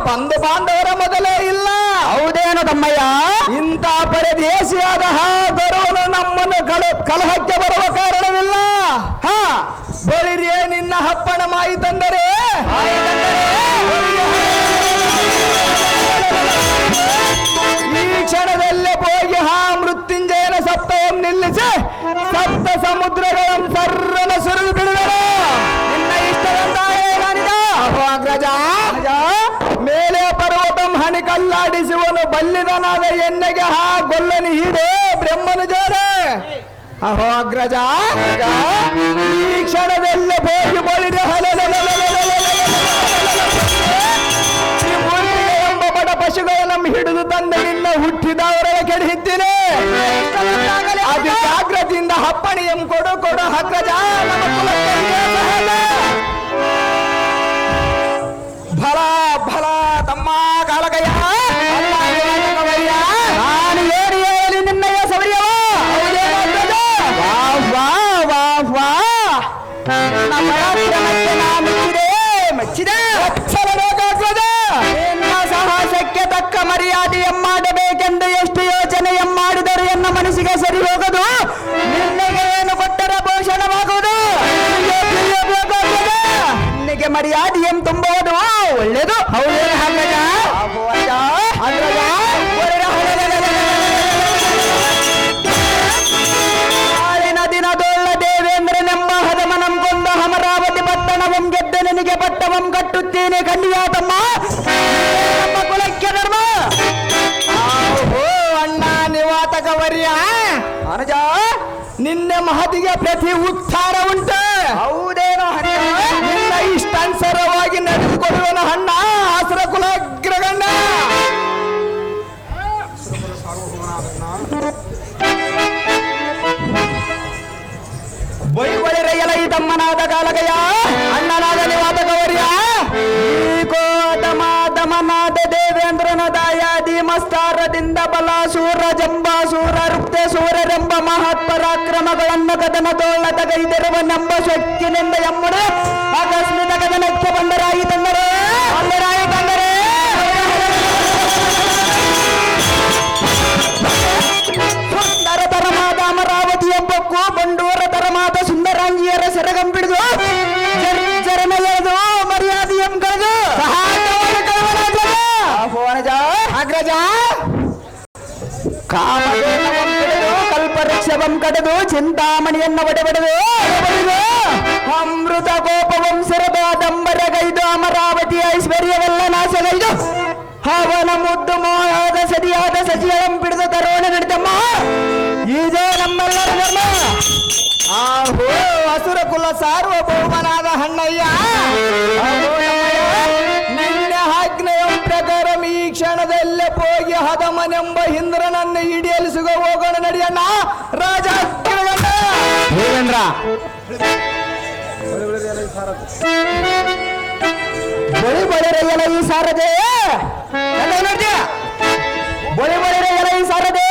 ಬಂಧು ಬಾಂಧವರ ಮೊದಲೇ ಇಲ್ಲ. ಹೌದೇನು ತಮ್ಮಯ್ಯ? ಇಂಥ ಪರದೇಶಿಯಾದ ಗೌರವನು ನಮ್ಮನ್ನು ಕಲಹಕ್ಕೆ ಬರುವ ಕಾರಣವಿಲ್ಲ. ಬಳಿರಿಯೇ ನಿನ್ನ ಹಪ್ಪಣ ಮಾಯಿತಂದರೆ ಈ ಕ್ಷಣದಲ್ಲೇ ಹೋಗಿ ಮೃತ್ಯುಂಜಯನ ಸಪ್ತವನ್ನು ನಿಲ್ಲಿಸಿ ಸಪ್ತ ಸಮುದ್ರಗಳನ್ನು ಸರ್ರನ ಸುರಿದು ಬಿಡುವರು. ನಿನ್ನ ಇಷ್ಟದಂತ ಅಗ್ರಜ ಮೇಲೆ ಪರ್ವತಂ ಹಣಿ ಕಲ್ಲಾಡಿಸುವನು ಬಲ್ಲಿದನಾದ ಎಣ್ಣೆಗೆ ಗೊಲ್ಲನಿ ಹೀಡೆ ಬ್ರಹ್ಮನ ಜೋರೆ. ಅಹೋ ಅಗ್ರಜ ಈ ಕ್ಷಣದಲ್ಲೇ ಹೋಗಿ ಬಳಿದ ಎಂಬ ಬಡ ಪಶುಗಳನ್ನು ಹಿಡಿದು ತಂದು ನಿನ್ನ ಹುಟ್ಟಿದವರ ಕೆಡಿಹಿದ್ದೇನೆ. ಅದು ಜಾಗ್ರತೆಯಿಂದ ಹಪ್ಪಣಿಯಂ ಕೊಡು ಅಗ್ರಜ. ಫಲ ಫಲ ತಮ್ಮ ಕಾಲಕಯ್ಯ. ನಾನು ಏನು ಹೇಳಿ ನಿನ್ನಯ್ಯ ಸವರಿಯವ? ನಿನ್ನ ಸಾಹಸಕ್ಕೆ ತಕ್ಕ ಮರ್ಯಾದೆಯಂ ಮಾಡಬೇಕೆಂದು ಎಷ್ಟು ಯೋಚನೆಯಂ ಮಾಡಿದರು ಎನ್ನ ಮನಸ್ಸಿಗೆ ಸರಿ ಹೋಗದು. ನಿನ್ನೆಗೆ ಏನು ಕೊಟ್ಟರೆ ಭೂಷಣವಾಗುವುದು. ನಿನ್ನೆಗೆ ಮರ್ಯಾದೆಯಂ ತುಂಬುವುದು ಒಳ್ಳೆಯದು. ಹೌದೇನು ಅಗ್ರಜ? ದಿನದೊಳ್ಳ ದೇವೇಂದ್ರನೆಂಬ ಹದಮನಂ ಕೊಂದ ಅಮರಾವತಿ ಪಟ್ಟಣವಂ ಗೆದ್ದ ನಿನಗೆ ಪಟ್ಟವಂ ಕಟ್ಟುತ್ತೇನೆ ಕನ್ಯಾತಮ್ಮ. ನಮ್ಮ ಕುಲಕ್ಕೆ ಧರ್ಮ. ಅಣ್ಣ ನಿವಾತಕ ವರ್ಯ ಅನುಜ ನಿನ್ನ ಮಹತಿಗೆ ಪ್ರತಿ ಉತ್ಥಾನ ಉಂಟು. ಹೌದೇನೋ ನಿನ್ನ ಇಷ್ಟಾನುಸಾರವಾಗಿ ನಡೆದುಕೊಳ್ಳುವನು ಅಣ್ಣ ಆಸರ ಕುಲಗ್ರಗಣ್ಣ. ಬೈಬಳಿರೆಯಲ ಈ ತಮ್ಮನಾದ ಕಾಲಕಯ್ಯ ಅಣ್ಣನಾದ ನಿವಾತಕವರ್ಯ. ಈ ಕೋತಮಾತಮನಾದ ದೇವೇಂದ್ರನ ದಾಯಾದಿ ಮಸ್ತಾರದಿಂದ ಬಲಾಸೂರ ಜಂಬಾಸೂರ ರುಕ್ತೇಸೂರರೆಂಬ ಮಹತ್ ಪರಾಕ್ರಮಗಳನ್ನು ಕದನ ತೋಳತಗೈದಿರುವನೆಂಬ ಶಕ್ತಿನಿಂದ ಎಮ್ಮುಡೆ ಆಕಸ್ಮಿಕ ಕದನಕ್ಕೆ ಬಂದರಾಯಿತಂದರೆ ಸುಂದರ ತರಮಾದ ಅಮರಾವತಿ ಎಂಬಕ್ಕೂ ಬಂಡೂರ ತರಮಾದ ಸುಂದರಾಂಗಿಯರ ಸೆರಗಂಬಿಡಿದು ಜರನ ಎಳೆದು ಮರ್ಯಾದೆಯಂ ಕಳೆದು ಅಗ್ರಜ ಕಾಮಧೇನವಂ ಕಡೆದು ಕಲ್ಪವೃಕ್ಷವಂ ಕಡೆದು ಚಿಂತಾಮಣಿಯನ್ನು ಒಡೆಬಡೆದು ಅಮೃತ ಕೋಪವಂ ಸೆರಬಾದಂಬರಗೈದು ಅಮರಾವತಿ ಐಶ್ವರ್ಯವೆಲ್ಲ ನಾಶಗೈದು ಅವನ ಮುದ್ದು ಮೋಹದ ಸರಿಯಾದ ಸಚಿಯಂ ಬಿಡಿದು ತರೋಣ ನಡೆದಮ್ಮ. ಇದೇ ನಮ್ಮೆಲ್ಲರ ಧರ್ಮ. ಆಹೋ ಹಸುರ ಕುಲ ಸಾರ್ವಭೌಮನಾದ ಹಣ್ಣಯ್ಯ. ನಿನ್ನ ಆಜ್ಞೆಯ ಪ್ರಕಾರ ಈ ಕ್ಷಣದಲ್ಲೇ ಹೋಗಿ ಹದಮನೆಂಬ ಇಂದ್ರನನ್ನು ಹಿಡಿಯಲಿಸುವ ಹೋಗೋಣ ನಡಿಯಣ್ಣ ರಾಜ ದೇವೇಂದ್ರ. ಬಳಿ ಬಳಿರೆಯಲ ಈ ಸಾರದೆ ಬಳಿ ಬಳಿರೆಯಲ ಈ ಸಾರದೆ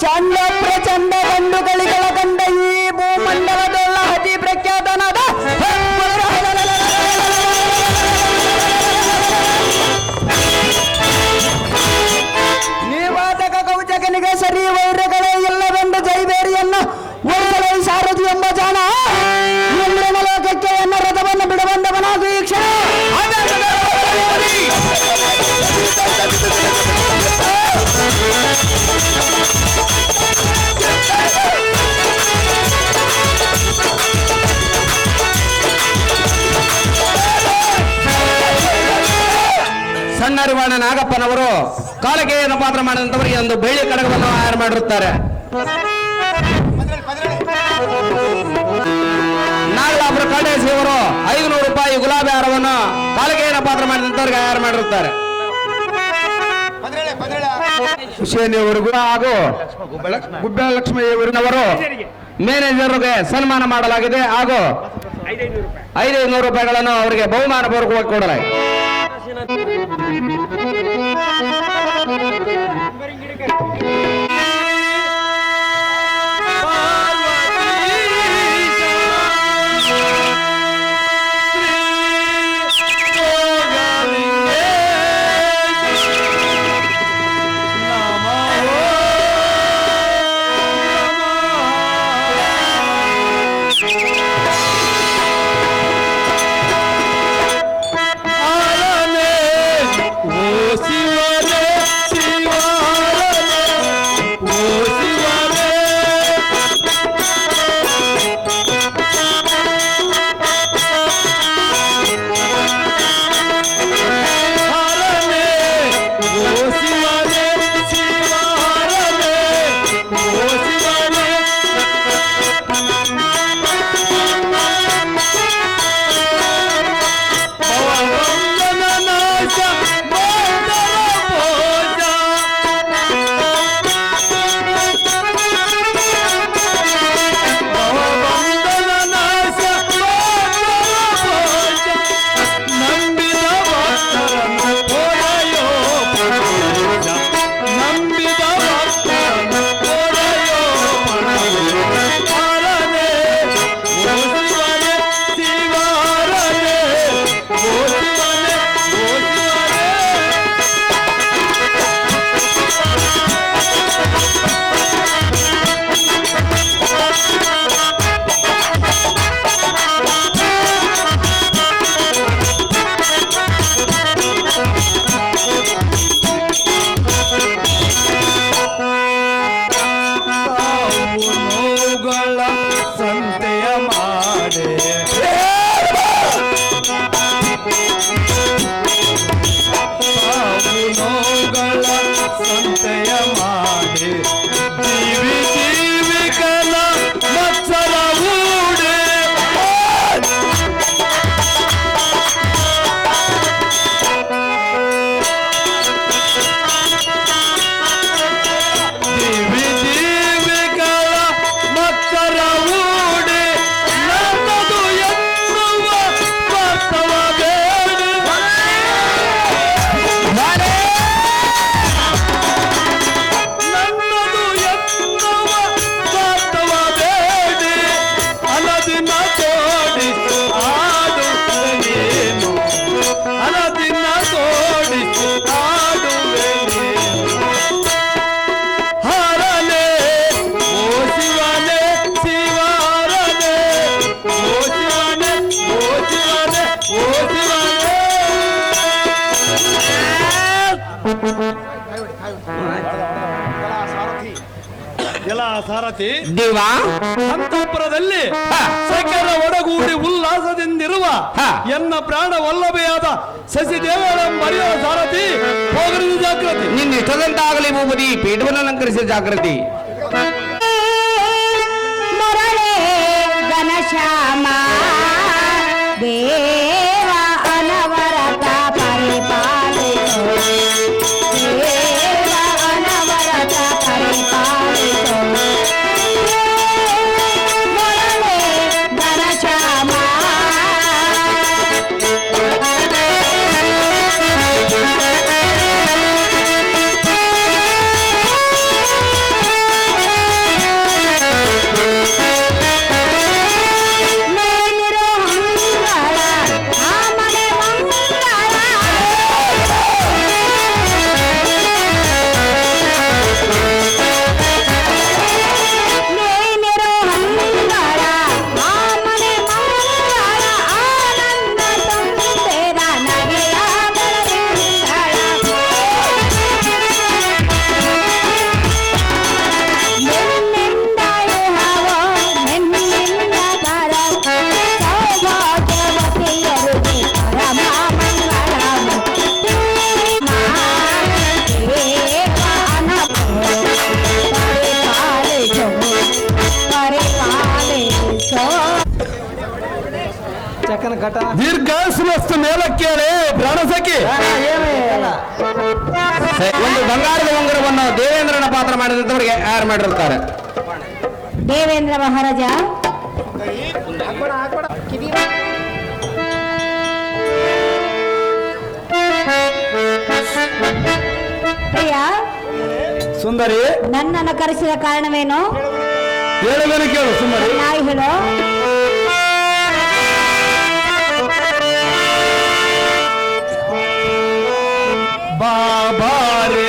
ಚಂಡ ಪ್ರಚಂಡ ಗಂಡುಗಳಿಗಳ ಗಂಡ ಈ ಭೂಮಂಡಲದೊಳ್ಳ ಅತಿ ಪ್ರಖ್ಯಾತನಾದ ನಿವಾತಕ ಕೌಚಕನಿಗೆ ಸರಿ ವೈರಗಳೇ ಇಲ್ಲವೆಂದು ಜೈಬೇರಿಯನ್ನು ಮಡಿವಾಣ ನಾಗಪ್ಪನವರು ಕಾಲಿಕೆಯನ್ನು ಪಾತ್ರ ಮಾಡಿದಂತವರಿಗೆ ಒಂದು ಬೆಳ್ಳಿ ಕಡಗವನ್ನು ತಯಾರು ಮಾಡಿರುತ್ತಾರೆ. ನಾಗಲಾಪುರ ಕಾಳೇಶಿ ಅವರು 500 ರೂಪಾಯಿ ಗುಲಾಬಿ ಹಾರವನ್ನು ಕಾಲಿಕೆಯನ್ನು ಪಾತ್ರ ಮಾಡಿದಂತವರಿಗೆ ತಯಾರು ಮಾಡಿರುತ್ತಾರೆ. ಹುಸೇನಿಯವರಿಗೂ ಹಾಗೂ ಗುಬ್ಬೆ ಲಕ್ಷ್ಮಿಯವರವರು ಮ್ಯಾನೇಜರ್ಗೆ ಸನ್ಮಾನ ಮಾಡಲಾಗಿದೆ ಹಾಗೂ 500 ರೂಪಾಯಿಗಳನ್ನು ಅವರಿಗೆ ಬಹುಮಾನ ಪೂರ್ವಕವಾಗಿ ಕೊಡಲಾಗಿದೆ. ಸಾರಥಿ ದೇವಾ ಅಂತಃಪುರದಲ್ಲಿ ಸಕಲ ಒಡಗೂಡಿ ಉಲ್ಲಾಸದಿಂದಿರುವ ಎನ್ನ ಪ್ರಾಣ ವಲ್ಲಭೆಯಾದ ಶಶಿದೇವರ ಮರೆಯುವ ಸಾರಥಿ ಹೋಗರಿದ ಜಾಗೃತಿ ನಿನ್ನ ಇಷ್ಟದಂತಾಗಲಿ ಭೂಪತಿ ಪೀಠವನ್ನು ಅಲಂಕರಿಸಿದ ಜಾಗೃತಿ ಘನಶ್ಯಾಮ ದೇವ ಅನವರತ ಪರಿಪಾಲಿಸು ದೇವ ಅನವರತ ಪರಿಪಾಲಿಸು ಮೊರಳೆ ಘನಶ್ಯಾಮ ದೀರ್ಘಾಸುರಸ್ತು ಮೇಲಕ್ಕೇಳೆ ಪ್ರಾಣಸಖಿ. ಒಂದು ಬಂಗಾರದ ಉಂಗುರವನ್ನು ದೇವೇಂದ್ರನ ಪಾತ್ರ ಮಾಡಿದಂತವರಿಗೆ ಯಾರು ಮಾಡಿರ್ತಾರೆ? ದೇವೇಂದ್ರ ಮಹಾರಾಜ. ಪ್ರಿಯ, ಸುಂದರಿ ನನ್ನನ್ನು ಕರೆಸಿದ ಕಾರಣವೇನು? ಹೇಳುವುದನ್ನು ಕೇಳು ಸುಂದರಿ. ನಾಯಿ ಹೇಳು. ಬಾಬಾರೆ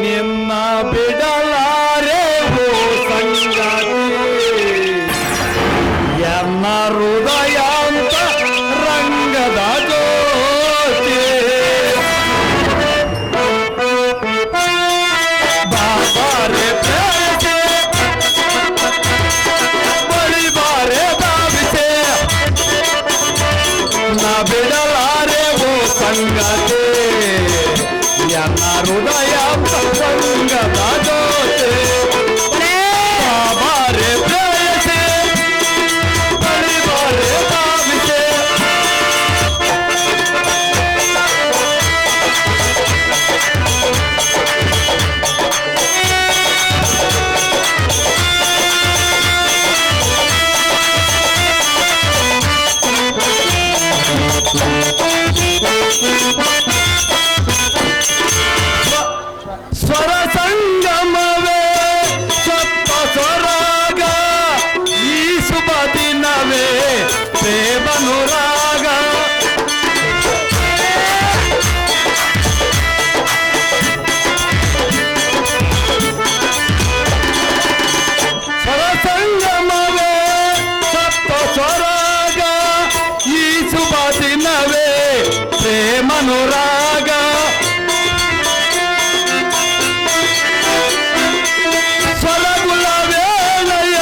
ನಿನ್ನ ಬಿಡಲಾರೆ ಓ ಸಂಗಾತಿ, ಎನ್ನ ಹೃದಯ ಅಂತ ರಂಗದ ಜ್ಯೋತಿ. ಬಾಬಾರೆ ಪ್ರೇಯಸಿ, ಬಳಿಬಾರೆ ಧಾವಿಸೆ, ನಾ ಬಿಡಲಾರೆ ಓ ಸಂಗಾತಿ, ಎನ್ನ ಹೃದಯ ಸಂಗದ ಜೋತೆ. ಬಾಬಾರೆ ಪ್ರೇಯಸಿ, ಬಳಿಬಾರೆ ಧಾವಿಸೆ, ಸ್ವರ ಸಂಗಮವೇ ಸಪ್ತ ಸ್ವರಾಗ, ಈ ಶುಭ ದಿನವೇ ಪ್ರೇಮನುರಾಗ. ಸ್ವರ ಸಂಗಮವೇ ಸಪ್ತ ಸ್ವರಾಗ, ಈ ಶುಭ ದಿನವೇ ಪ್ರೇಮನುರಾಗ. ಸ್ವರಗುಲ ವೇಳೆಯ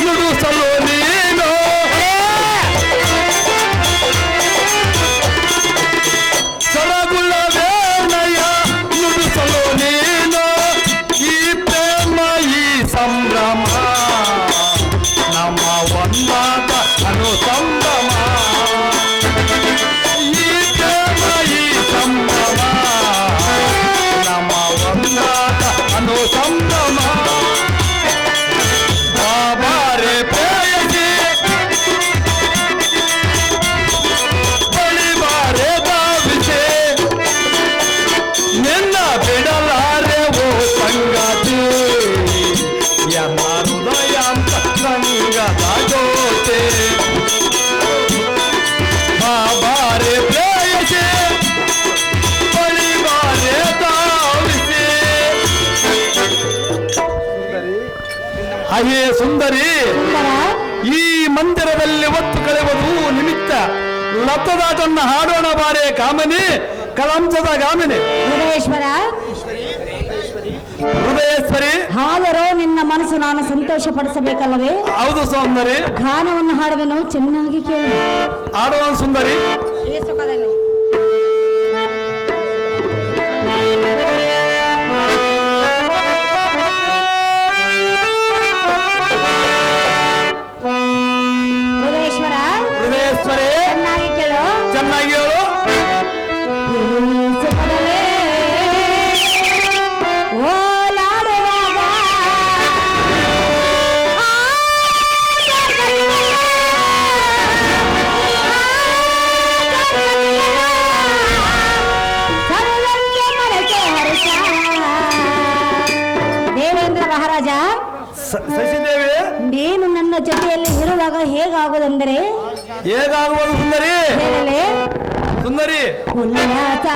ನುಡಿಸಲು ನೀನು, ಸ್ವರಗುಲ ವೇಳೆಯ ನುಡಿಸಲು ನೀನು, ಈ ಪ್ರೇಮ ಈ ಸಂಭ್ರಮ ನಮ್ಮ ಒಂದಾದ ಅನುಸಂಭ್ರಮ. ಈ ಪ್ರೇಮ ಈ ಸಂಭ್ರಮ ನಮ್ಮ ಒಂದಾದ ಅನುಸಂಭ್ರಮ. ಬಾಬಾರೆ ಪ್ರೇಯಸಿ, ಬಳಿಬಾರೆ ಧಾವಿಸೆ, ನಿನ್ನ ಬಿಡಲಾರೆ ಓ ಸಂಗಾತಿ, ಎನ್ನ ಹೃದಯ ಸಂಗದ ಜೋತೆ. ಬಾಬಾರೆ ಪ್ರೇಯಸಿ, ಬಳಿಬಾರೆ ಧಾವಿಸೆ. ಅಯ್ಯೇ ಸುಂದರಿ, ಸುಂದರ, ಈ ಮಂದಿರದಲ್ಲಿ ಒತ್ತು ಕಳೆಯುವುದು ನಿಮಿತ್ತ ಲತ್ತದಾಟನ್ನ ಹಾಡೋಣ ಬಾರೆ ಕಾಮನಿ, ಕಳಂಸದ ಗಾಮಿನಿ. ಹೃದಯೇಶ್ವರ. ಹೃದಯೇಶ್ವರಿ, ಆದರೂ ನಿನ್ನ ಮನಸ್ಸು ನಾನು ಸಂತೋಷ ಪಡಿಸಬೇಕಲ್ಲವೇ? ಹೌದು ಸೌಂದರಿ, ಗಾನವನ್ನು ಹಾಡುವೆನು, ಚೆನ್ನಾಗಿ ಕೇಳು. ಆಡುವ ಸುಂದರಿ. ಈ ಸುಖದಲ್ಲಿ ಹೃದಯೇಶ್ವರ, ಹೃದಯೇಶ್ವರಿ, ಚೆನ್ನಾಗಿ ಕೇಳು. ಚೆನ್ನಾಗಿ ಹೇಳು. ಈ ಸುಖದಲ್ಲಿ ಓಲಾಡುವಾಗ ಸರ್ವಕ್ಕೆ ಮರೆತೆ ಹರ್ಷ. ದೇವೇಂದ್ರ ಮಹಾರಾಜ, ಶಶಿದೇವಿ, ನೀನು ನನ್ನ ಜೊತೆಯಲ್ಲಿ ಇರುವಾಗ ಹೇಗಾಗುವುದೆಂದರೆ, ಹೇಗಾಗುವುದು ಸುಂದರಿ? ಹೇಳಲೇ? ಸುಂದರಿ, ಉಲ್ಲಾಸ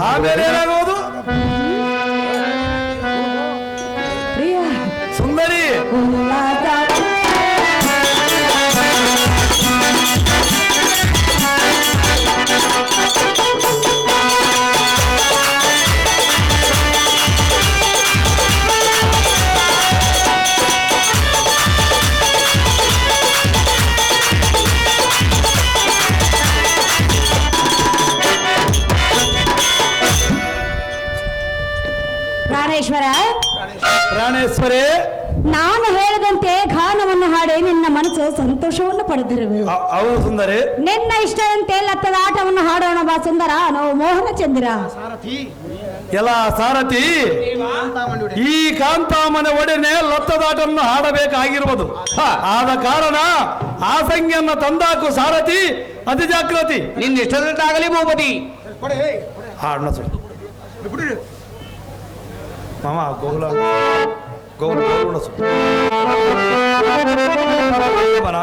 ಆಮೇಲೆ ಏನಾಗುವುದು ಪ್ರಿಯ ಸುಂದರಿ? ಉಲ್ಲಾಸ ಪ್ರಾಣೇಶ್ವರೇ, ನಾನು ಹೇಳಿದಂತೆ ಗಾನವನ್ನು ಹಾಡಿ ನಿನ್ನ ಮನಸ್ಸು ಸಂತೋಷವನ್ನು ಪಡೆದಿರುವೆ. ಹೌದು ಸುಂದರಿ. ನಿನ್ನ ಇಷ್ಟದಂತೆ ಲತ್ತದ ಆಟವನ್ನು ಹಾಡೋಣ ಬಾ ಸುಂದರ. ನಾವು ಮೋಹನ ಚಂದ್ರ. ಎಲ್ಲ ಸಾರಥಿ, ಈ ಕಾಂತಾಮನೆ ಒಡನೆ ಲತ್ತದಾಟವನ್ನು ಹಾಡಬೇಕಾಗಿರುವುದು. ಆದ ಕಾರಣ ಆಸಂಗಿಯನ್ನು ತಂದಾಕು ಸಾರಥಿ, ಅತಿ ಜಾಗೃತಿ. ನಿನ್ನ ಇಷ್ಟದಂತಾಗಲಿ ಭೂಪತಿ. ಹಾಡಣ ಸುಳ್ಳು ಮಾಮ. ಗೋಗುಲ ಗೋಗುಲ ಸುಳ್ಳು ಬರ.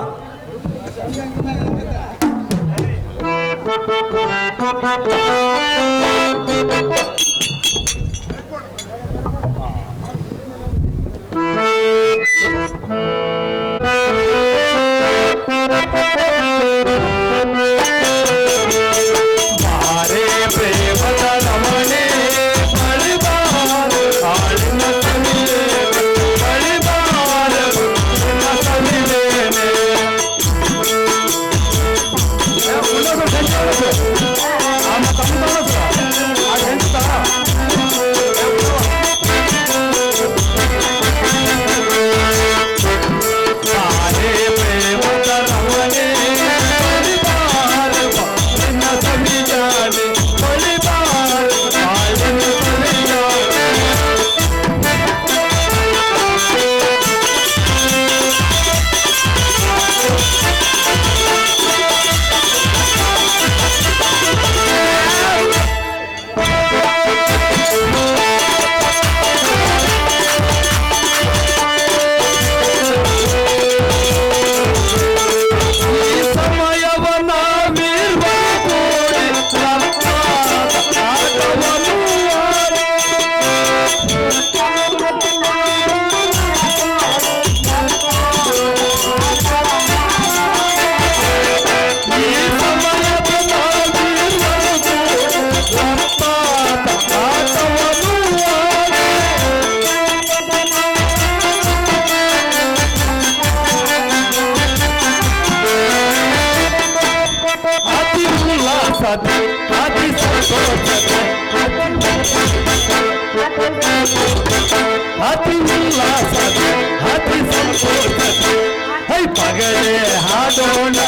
ಪಗಡೆ ಹಾಡೋಣ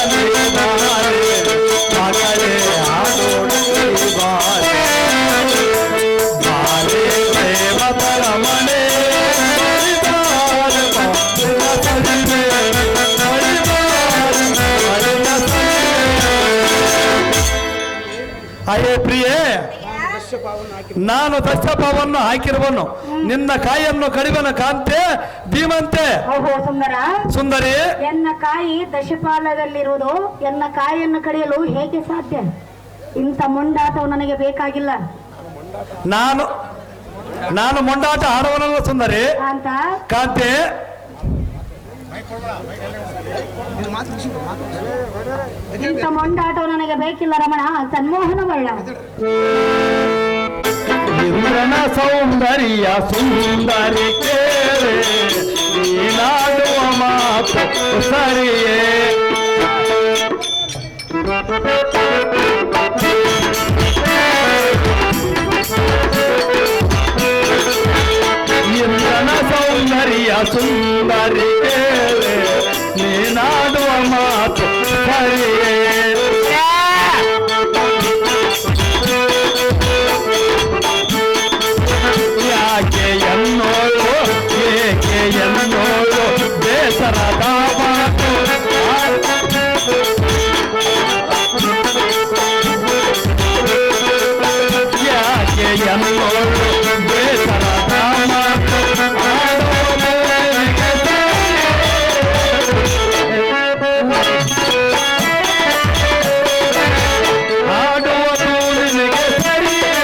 ಪಗಡೆ ಹಾಡೋಣ ಪ್ರೇಮತರ ಮನೆ ಅಯ್ಯೇ ಪ್ರಿಯೇ, ನಾನು ದಶಪಾವನ್ನು ಹಾಕಿರುವನು. ನಿನ್ನ ಕಾಯನ್ನು ಕಡಿವನ ಕಾಂತೆ ಧೀಮಂತೆ. ಸುಂದರ ಸುಂದರಿ, ಎನ್ನ ಕಾಯಿ ದಶಪಾಲದಲ್ಲಿರುವುದು. ಎನ್ನ ಕಾಯಿಯನ್ನು ಕಡಿಯಲು ಹೇಗೆ ಸಾಧ್ಯ? ಇಂಥ ಮೊಂಡಾಟವು ನನಗೆ ಬೇಕಾಗಿಲ್ಲ. ನಾನು ಮೊಂಡಾಟ ಆಡುವನಲ್ಲ ಸುಂದರಿ. ಅಂತ ಕಾಂತೆ, ಇಂಥ ಮೊಂಡಾಟವು ನನಗೆ ಬೇಕಿಲ್ಲ ರಮಣ. ಸನ್ಮೋಹನ ಬಳ್ಳ ಇಂದ್ರನ ಸೌಂದರ್ಯ ಸುಂದರಿ ಕೇಳೆ, ನೀನಾಡುವ ಮಾತು ಸರಿಯೇ. ಇಂದ್ರನ ಸೌಂದರ್ಯ ಸುಂದರಿ ಕೇಳೆ, ನೀನಾಡುವ ಮಾತು ಸರಿಯೇ. ಯಾಕೆ ಎನ್ನೋಳು ಏಕೆ ಎನ್ನೋಳು ಬೇಸರದ ಮಾತು. ಯಾಕೆ ಎನ್ನೋಳು ಬೇಸರದ ಮಾತು. ಆಡುವುದು ನಿನಗೆ ಸರಿಯೇ.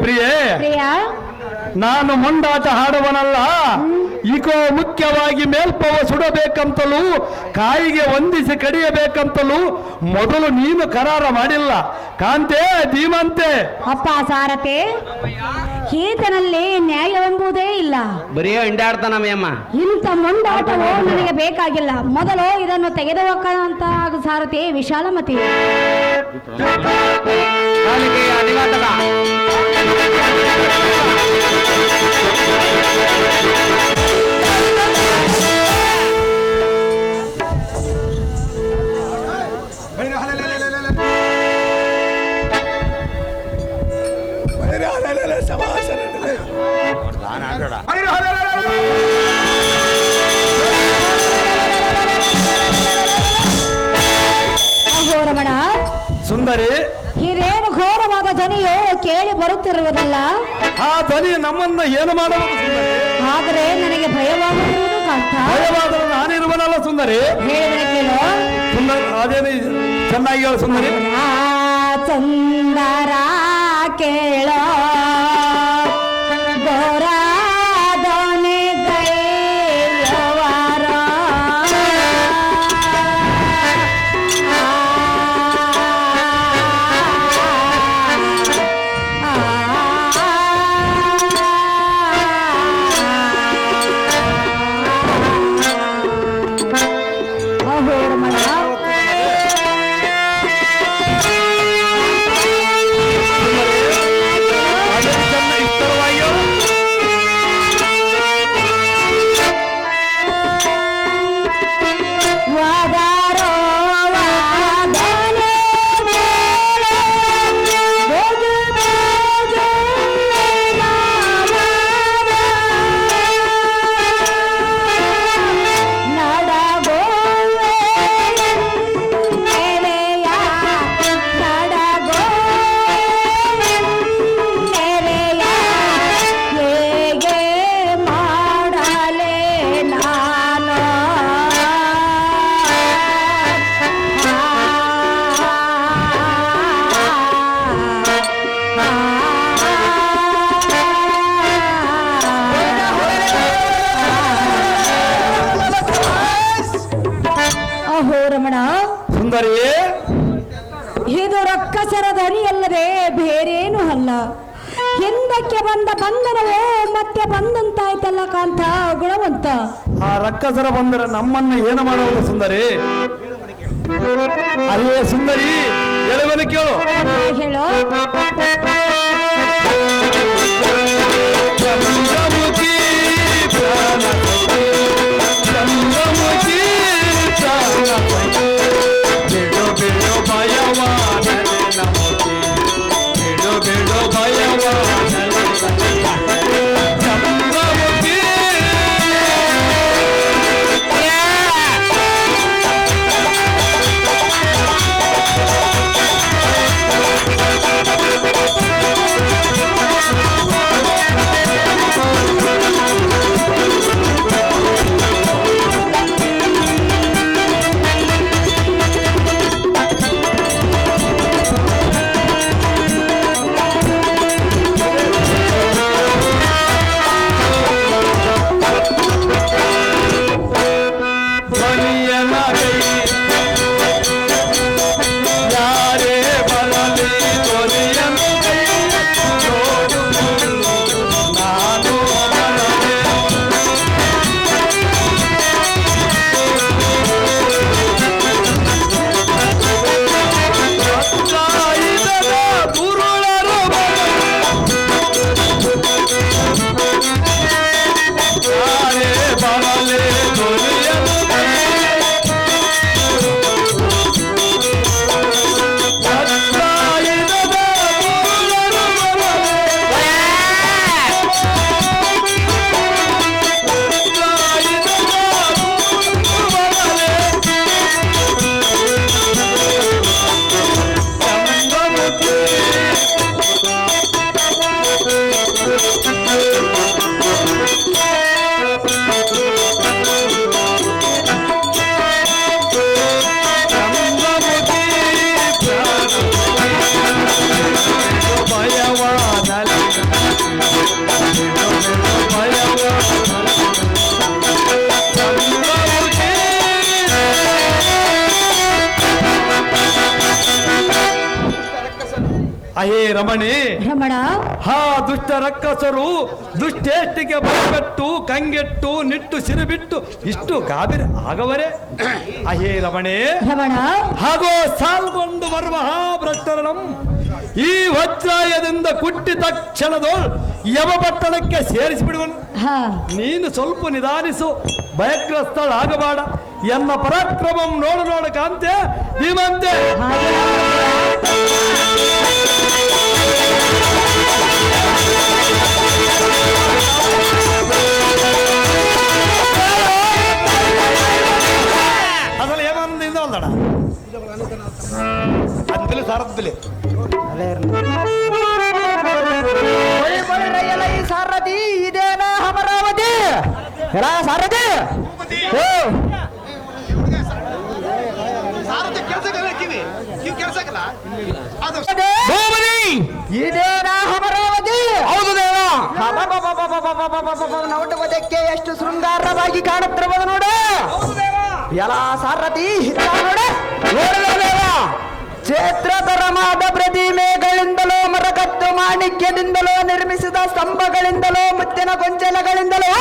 ಪ್ರಿಯೇ, ಪ್ರಿಯಾ, ನಾನು ಮೊಂಡಾಟ ಹಾಡುವನಲ್ಲ. ಈಗೋ ಮುಖ್ಯವಾಗಿ ಮೇಲ್ಪವ ಸುಡಬೇಕಂತಲೂ ಕಾಯಿಗೆ ಹೊಂದಿಸಿ ಕಡಿಯಬೇಕಂತಲೂ ಮೊದಲು ನೀನು ಕರಾರ ಮಾಡಿಲ್ಲ ಕಾಂತೆ ಧೀಮಂತೆ. ಅಪ್ಪ ಸಾರಥಿ, ಈತನಲ್ಲಿ ನ್ಯಾಯವೆಂಬುದೇ ಇಲ್ಲ. ಬರೀ ಅಂಡಾಡ್ತಾನಮ್ಮ. ಇಂಥ ಮೊಂಡಾಟವು ನನಗೆ ಬೇಕಾಗಿಲ್ಲ. ಮೊದಲು ಇದನ್ನು ತೆಗೆದುಹಾಕಂತ ಸಾರಥಿ ವಿಶಾಲಮತಿ. ಅಡಿಗಾಟದ ಅಹೋರಮಣ, ಸುಂದರಿ, ಇದೇನು ಘೋರವಾದ ಧ್ವನಿಯು ಕೇಳಿ ಬರುತ್ತಿರುವುದಲ್ಲ. ಆ ಧ್ವನಿ ನಮ್ಮನ್ನ ಏನು ಮಾಡಬಹುದು ಸುಂದರಿ? ಆದರೆ ನನಗೆ ಭಯವಾಗುವುದು ಕಾಣ್ತಾ. ಭಯವಾದರೂ ನಾನಿರುವನಲ್ಲ ಸುಂದರಿ. ಹೇಳಿದ್ರೆ ಕೇಳು. ಸುಂದರಿ, ಅದೇನು ಚೆನ್ನಾಗಿ ಹೇಳು ಸುಂದರಿ. ಚಂದರ ಕೇಳೋ ಗೋರಾದನೆ ಗೈಯವರ ಅಹೋರಮಣ, ಅಹೋರಮಣ, ಸುಂದರಿ, ಇದು ರಕ್ಕಸರ ಧ್ವನಿಯಲ್ಲದೆ ಬೇರೇನು ಅಲ್ಲ. ಹಿಂದಕ್ಕೆ ಬಂದ ಬಂಧನವೋ ಮತ್ತೆ ಬಂದಂತಾಯ್ತಲ್ಲ ಕಾಂತ ಗುಣವಂತ. ಆ ರಕ್ಕಸರ ಬಂದರೆ ನಮ್ಮನ್ನ ಏನು ಮಾಡುವುದು ಸುಂದರಿ? ಅಲ್ಲೇ ಸುಂದರಿ, ಎಳವನು ಕೇಳು. ಹೇಳೋ. ಚಂದ್ರಮುಖಿ ಪ್ರಾಣಪತಿ, ಚಂದ್ರಮುಖಿ ಪ್ರಾಣಪತಿ, ಬಿಡು ಬಿಡು ಭಯವಾನನೆ ನಮೋತಿ, ಬಿಡು ಬಿಡು ಭಯವಾನನೆ ಚಂದ್ರಮುಖಿ. ರಮಣಿ, ರಮಣ, ಹಾ ದುಷ್ಟ ರಕ್ಕಸರು ದುಷ್ಟೇಷ್ಟಿಗೆ ಬರಬೆಟ್ಟು ಕಂಗೆಟ್ಟು ನಿಟ್ಟು ಸಿರುಬಿಟ್ಟು ಇಷ್ಟು ಗಾಬರಿ ಆಗವರೇ. ಅಹೇ ರಮಣೆ, ರಮಣ, ಹಾಗೂ ಸಾಲ್ಗೊಂಡು ಬರುವ ಭ್ರಷ್ಟರಂ ಈ ವಜ್ರಾಯದಿಂದ ಕುಟ್ಟಿ ತಕ್ಷಣದೋಳ್ ಯಮಪಟ್ಟಣಕ್ಕೆ ಸೇರಿಸಿಬಿಡುವನು. ನೀನು ಸ್ವಲ್ಪ ನಿಧಾನಿಸು, ಭಯಗ್ರಸ್ತಳಾಗಬೇಡ. ಎನ್ನ ಪರಾಕ್ರಮಂ ನೋಡು ಕಾಂತೆ ಧೀಮಂತೆ. అసలు ఏమన్నా ఉందడా అందులో సరద్దులే ಈ ಸಾರಥಿ ಇದೇನ ಅಮರಾವತಿ ಸಾರಥಿ ಇದೇನ ಅಮರಾವತಿ. ಹೌದು ದೇವ. ನೋಡುವುದಕ್ಕೆ ಎಷ್ಟು ಶೃಂಗಾರವಾಗಿ ಕಾಣುತ್ತಿರುವುದು ನೋಡ. ಎಲ್ಲ ಸಾರಥಿ ನೋಡ ದೇವ. ಕ್ಷೇತ್ರಧರ್ಮದ ಪ್ರತಿಮೆಗಳಿಂದಲೋ ಮರಕತ್ತು ಮಾಣಿಕ್ಯದಿಂದಲೋ ನಿರ್ಮಿಸಿದ ಸ್ತಂಭಗಳಿಂದಲೋ ಮುತ್ತಿನ ಗೊಂಚಲಗಳಿಂದಲೋ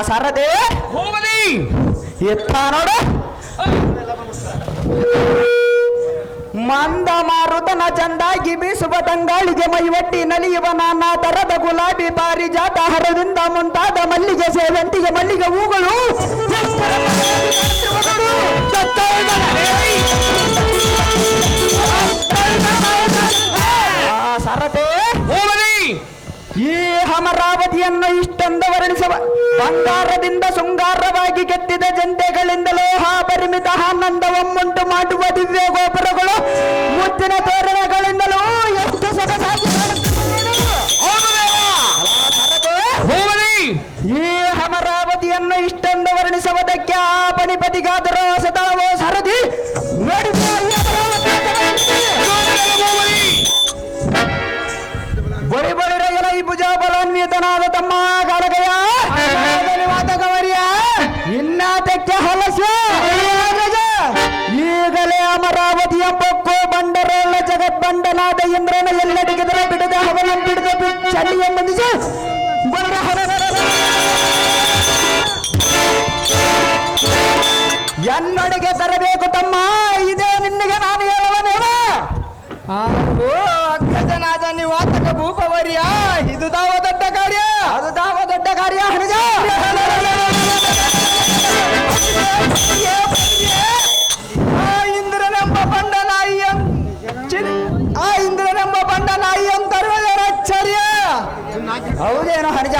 ಸಾರಥಿ ಎತ್ತ ನೋಡು. ಮಂದ ಮಾರುತನ ಚಂದಾಗಿ ಬೀಸುವ ತಂಗಾಳಿಗೆ ಮೈವಟ್ಟಿ ನಲಿಯುವ ನಾನಾ ತರದ ಗುಲಾಬಿ ಪಾರಿಜಾತ ಹರದಿಂದ ಮುಂತಾದ ಮಲ್ಲಿಗೆ ಸೇವಂತಿಗೆ ಮಲ್ಲಿಗೆ ಹೂಗಳು ಸಾರಥಿ ಈ ಅಮರಾವತಿಯನ್ನು ಇಷ್ಟೊಂದು ವರ್ಣಿಸುವ ಬಂಗಾರದಿಂದ ಶೃಂಗಾರವಾಗಿ ಕೆತ್ತಿದ ಜಂತೆಗಳಿಂದಲೋ ಪರಿಮಿತ ಆನಂದವನ್ನುಂಟು ಮಾಡುವ ದಿವ್ಯ ಗೋಪುರಗಳು ಮುತ್ತಿನ ತೋರಣಗಳಿಂದಲೂ ಎಷ್ಟು ಸೊಗಸಾಗಿ ಈ ಅಮರಾವತಿಯನ್ನು ಇಷ್ಟೊಂದು ವರ್ಣಿಸುವುದಕ್ಕೆ ಆ ಪಣಿಪತಿಗಾದರೂ ಸತಳವೋ ಸರದಿ ಬಳಿ ಬಳಿರಗಲ ಈ ಭುಜ ಬಲಾನ್ವಿತನಾದ ತಮ್ಮ ಕಾಲಗಯ ಮಾತಕವರಿಯ ಇನ್ನಾತಕ್ಕೆ ಹಲಸ ಈಗಲೇ ಅಮರಾವತಿಯ ಪೊಕ್ಕು ಬಂಡರೋಳ ಜಗತ್ಬಂಡನಾದ ಇಂದ್ರನ ಎಲ್ಲಡಿಗಿದರ ಬಿಡದ ಹವನ ಬಿಡದ ಚಳಿಯ ಬಂದಿಸಿ ಎನ್ನೊಳಗೆ ತರಬೇಕು ತಮ್ಮ. ಇದೇ ನಿನ್ನಿಗೆ ನಾನು ಹೇಳುವನೇವ ಅಗ್ಗಜನಾದ ನಿವಾತಕ ಭೂಪವರ್ಯ. ಇದು ತಾವ ದೊಡ್ಡ ಕಾರ್ಯ, ಅದು ತಾವ ದೊಡ್ಡ ಕಾರ್ಯ. ಹರಿಜ ಇಂದ್ರನೆಂಬ ಬಂಡ ನಾಯಿ ಆ ಇಂದ್ರನೆಂಬ ಬಂಡ ನಾಯಿ ಅಂತರ್ವಚರ್ಯ ಹೌದೇನೋ ಹರಿಜ?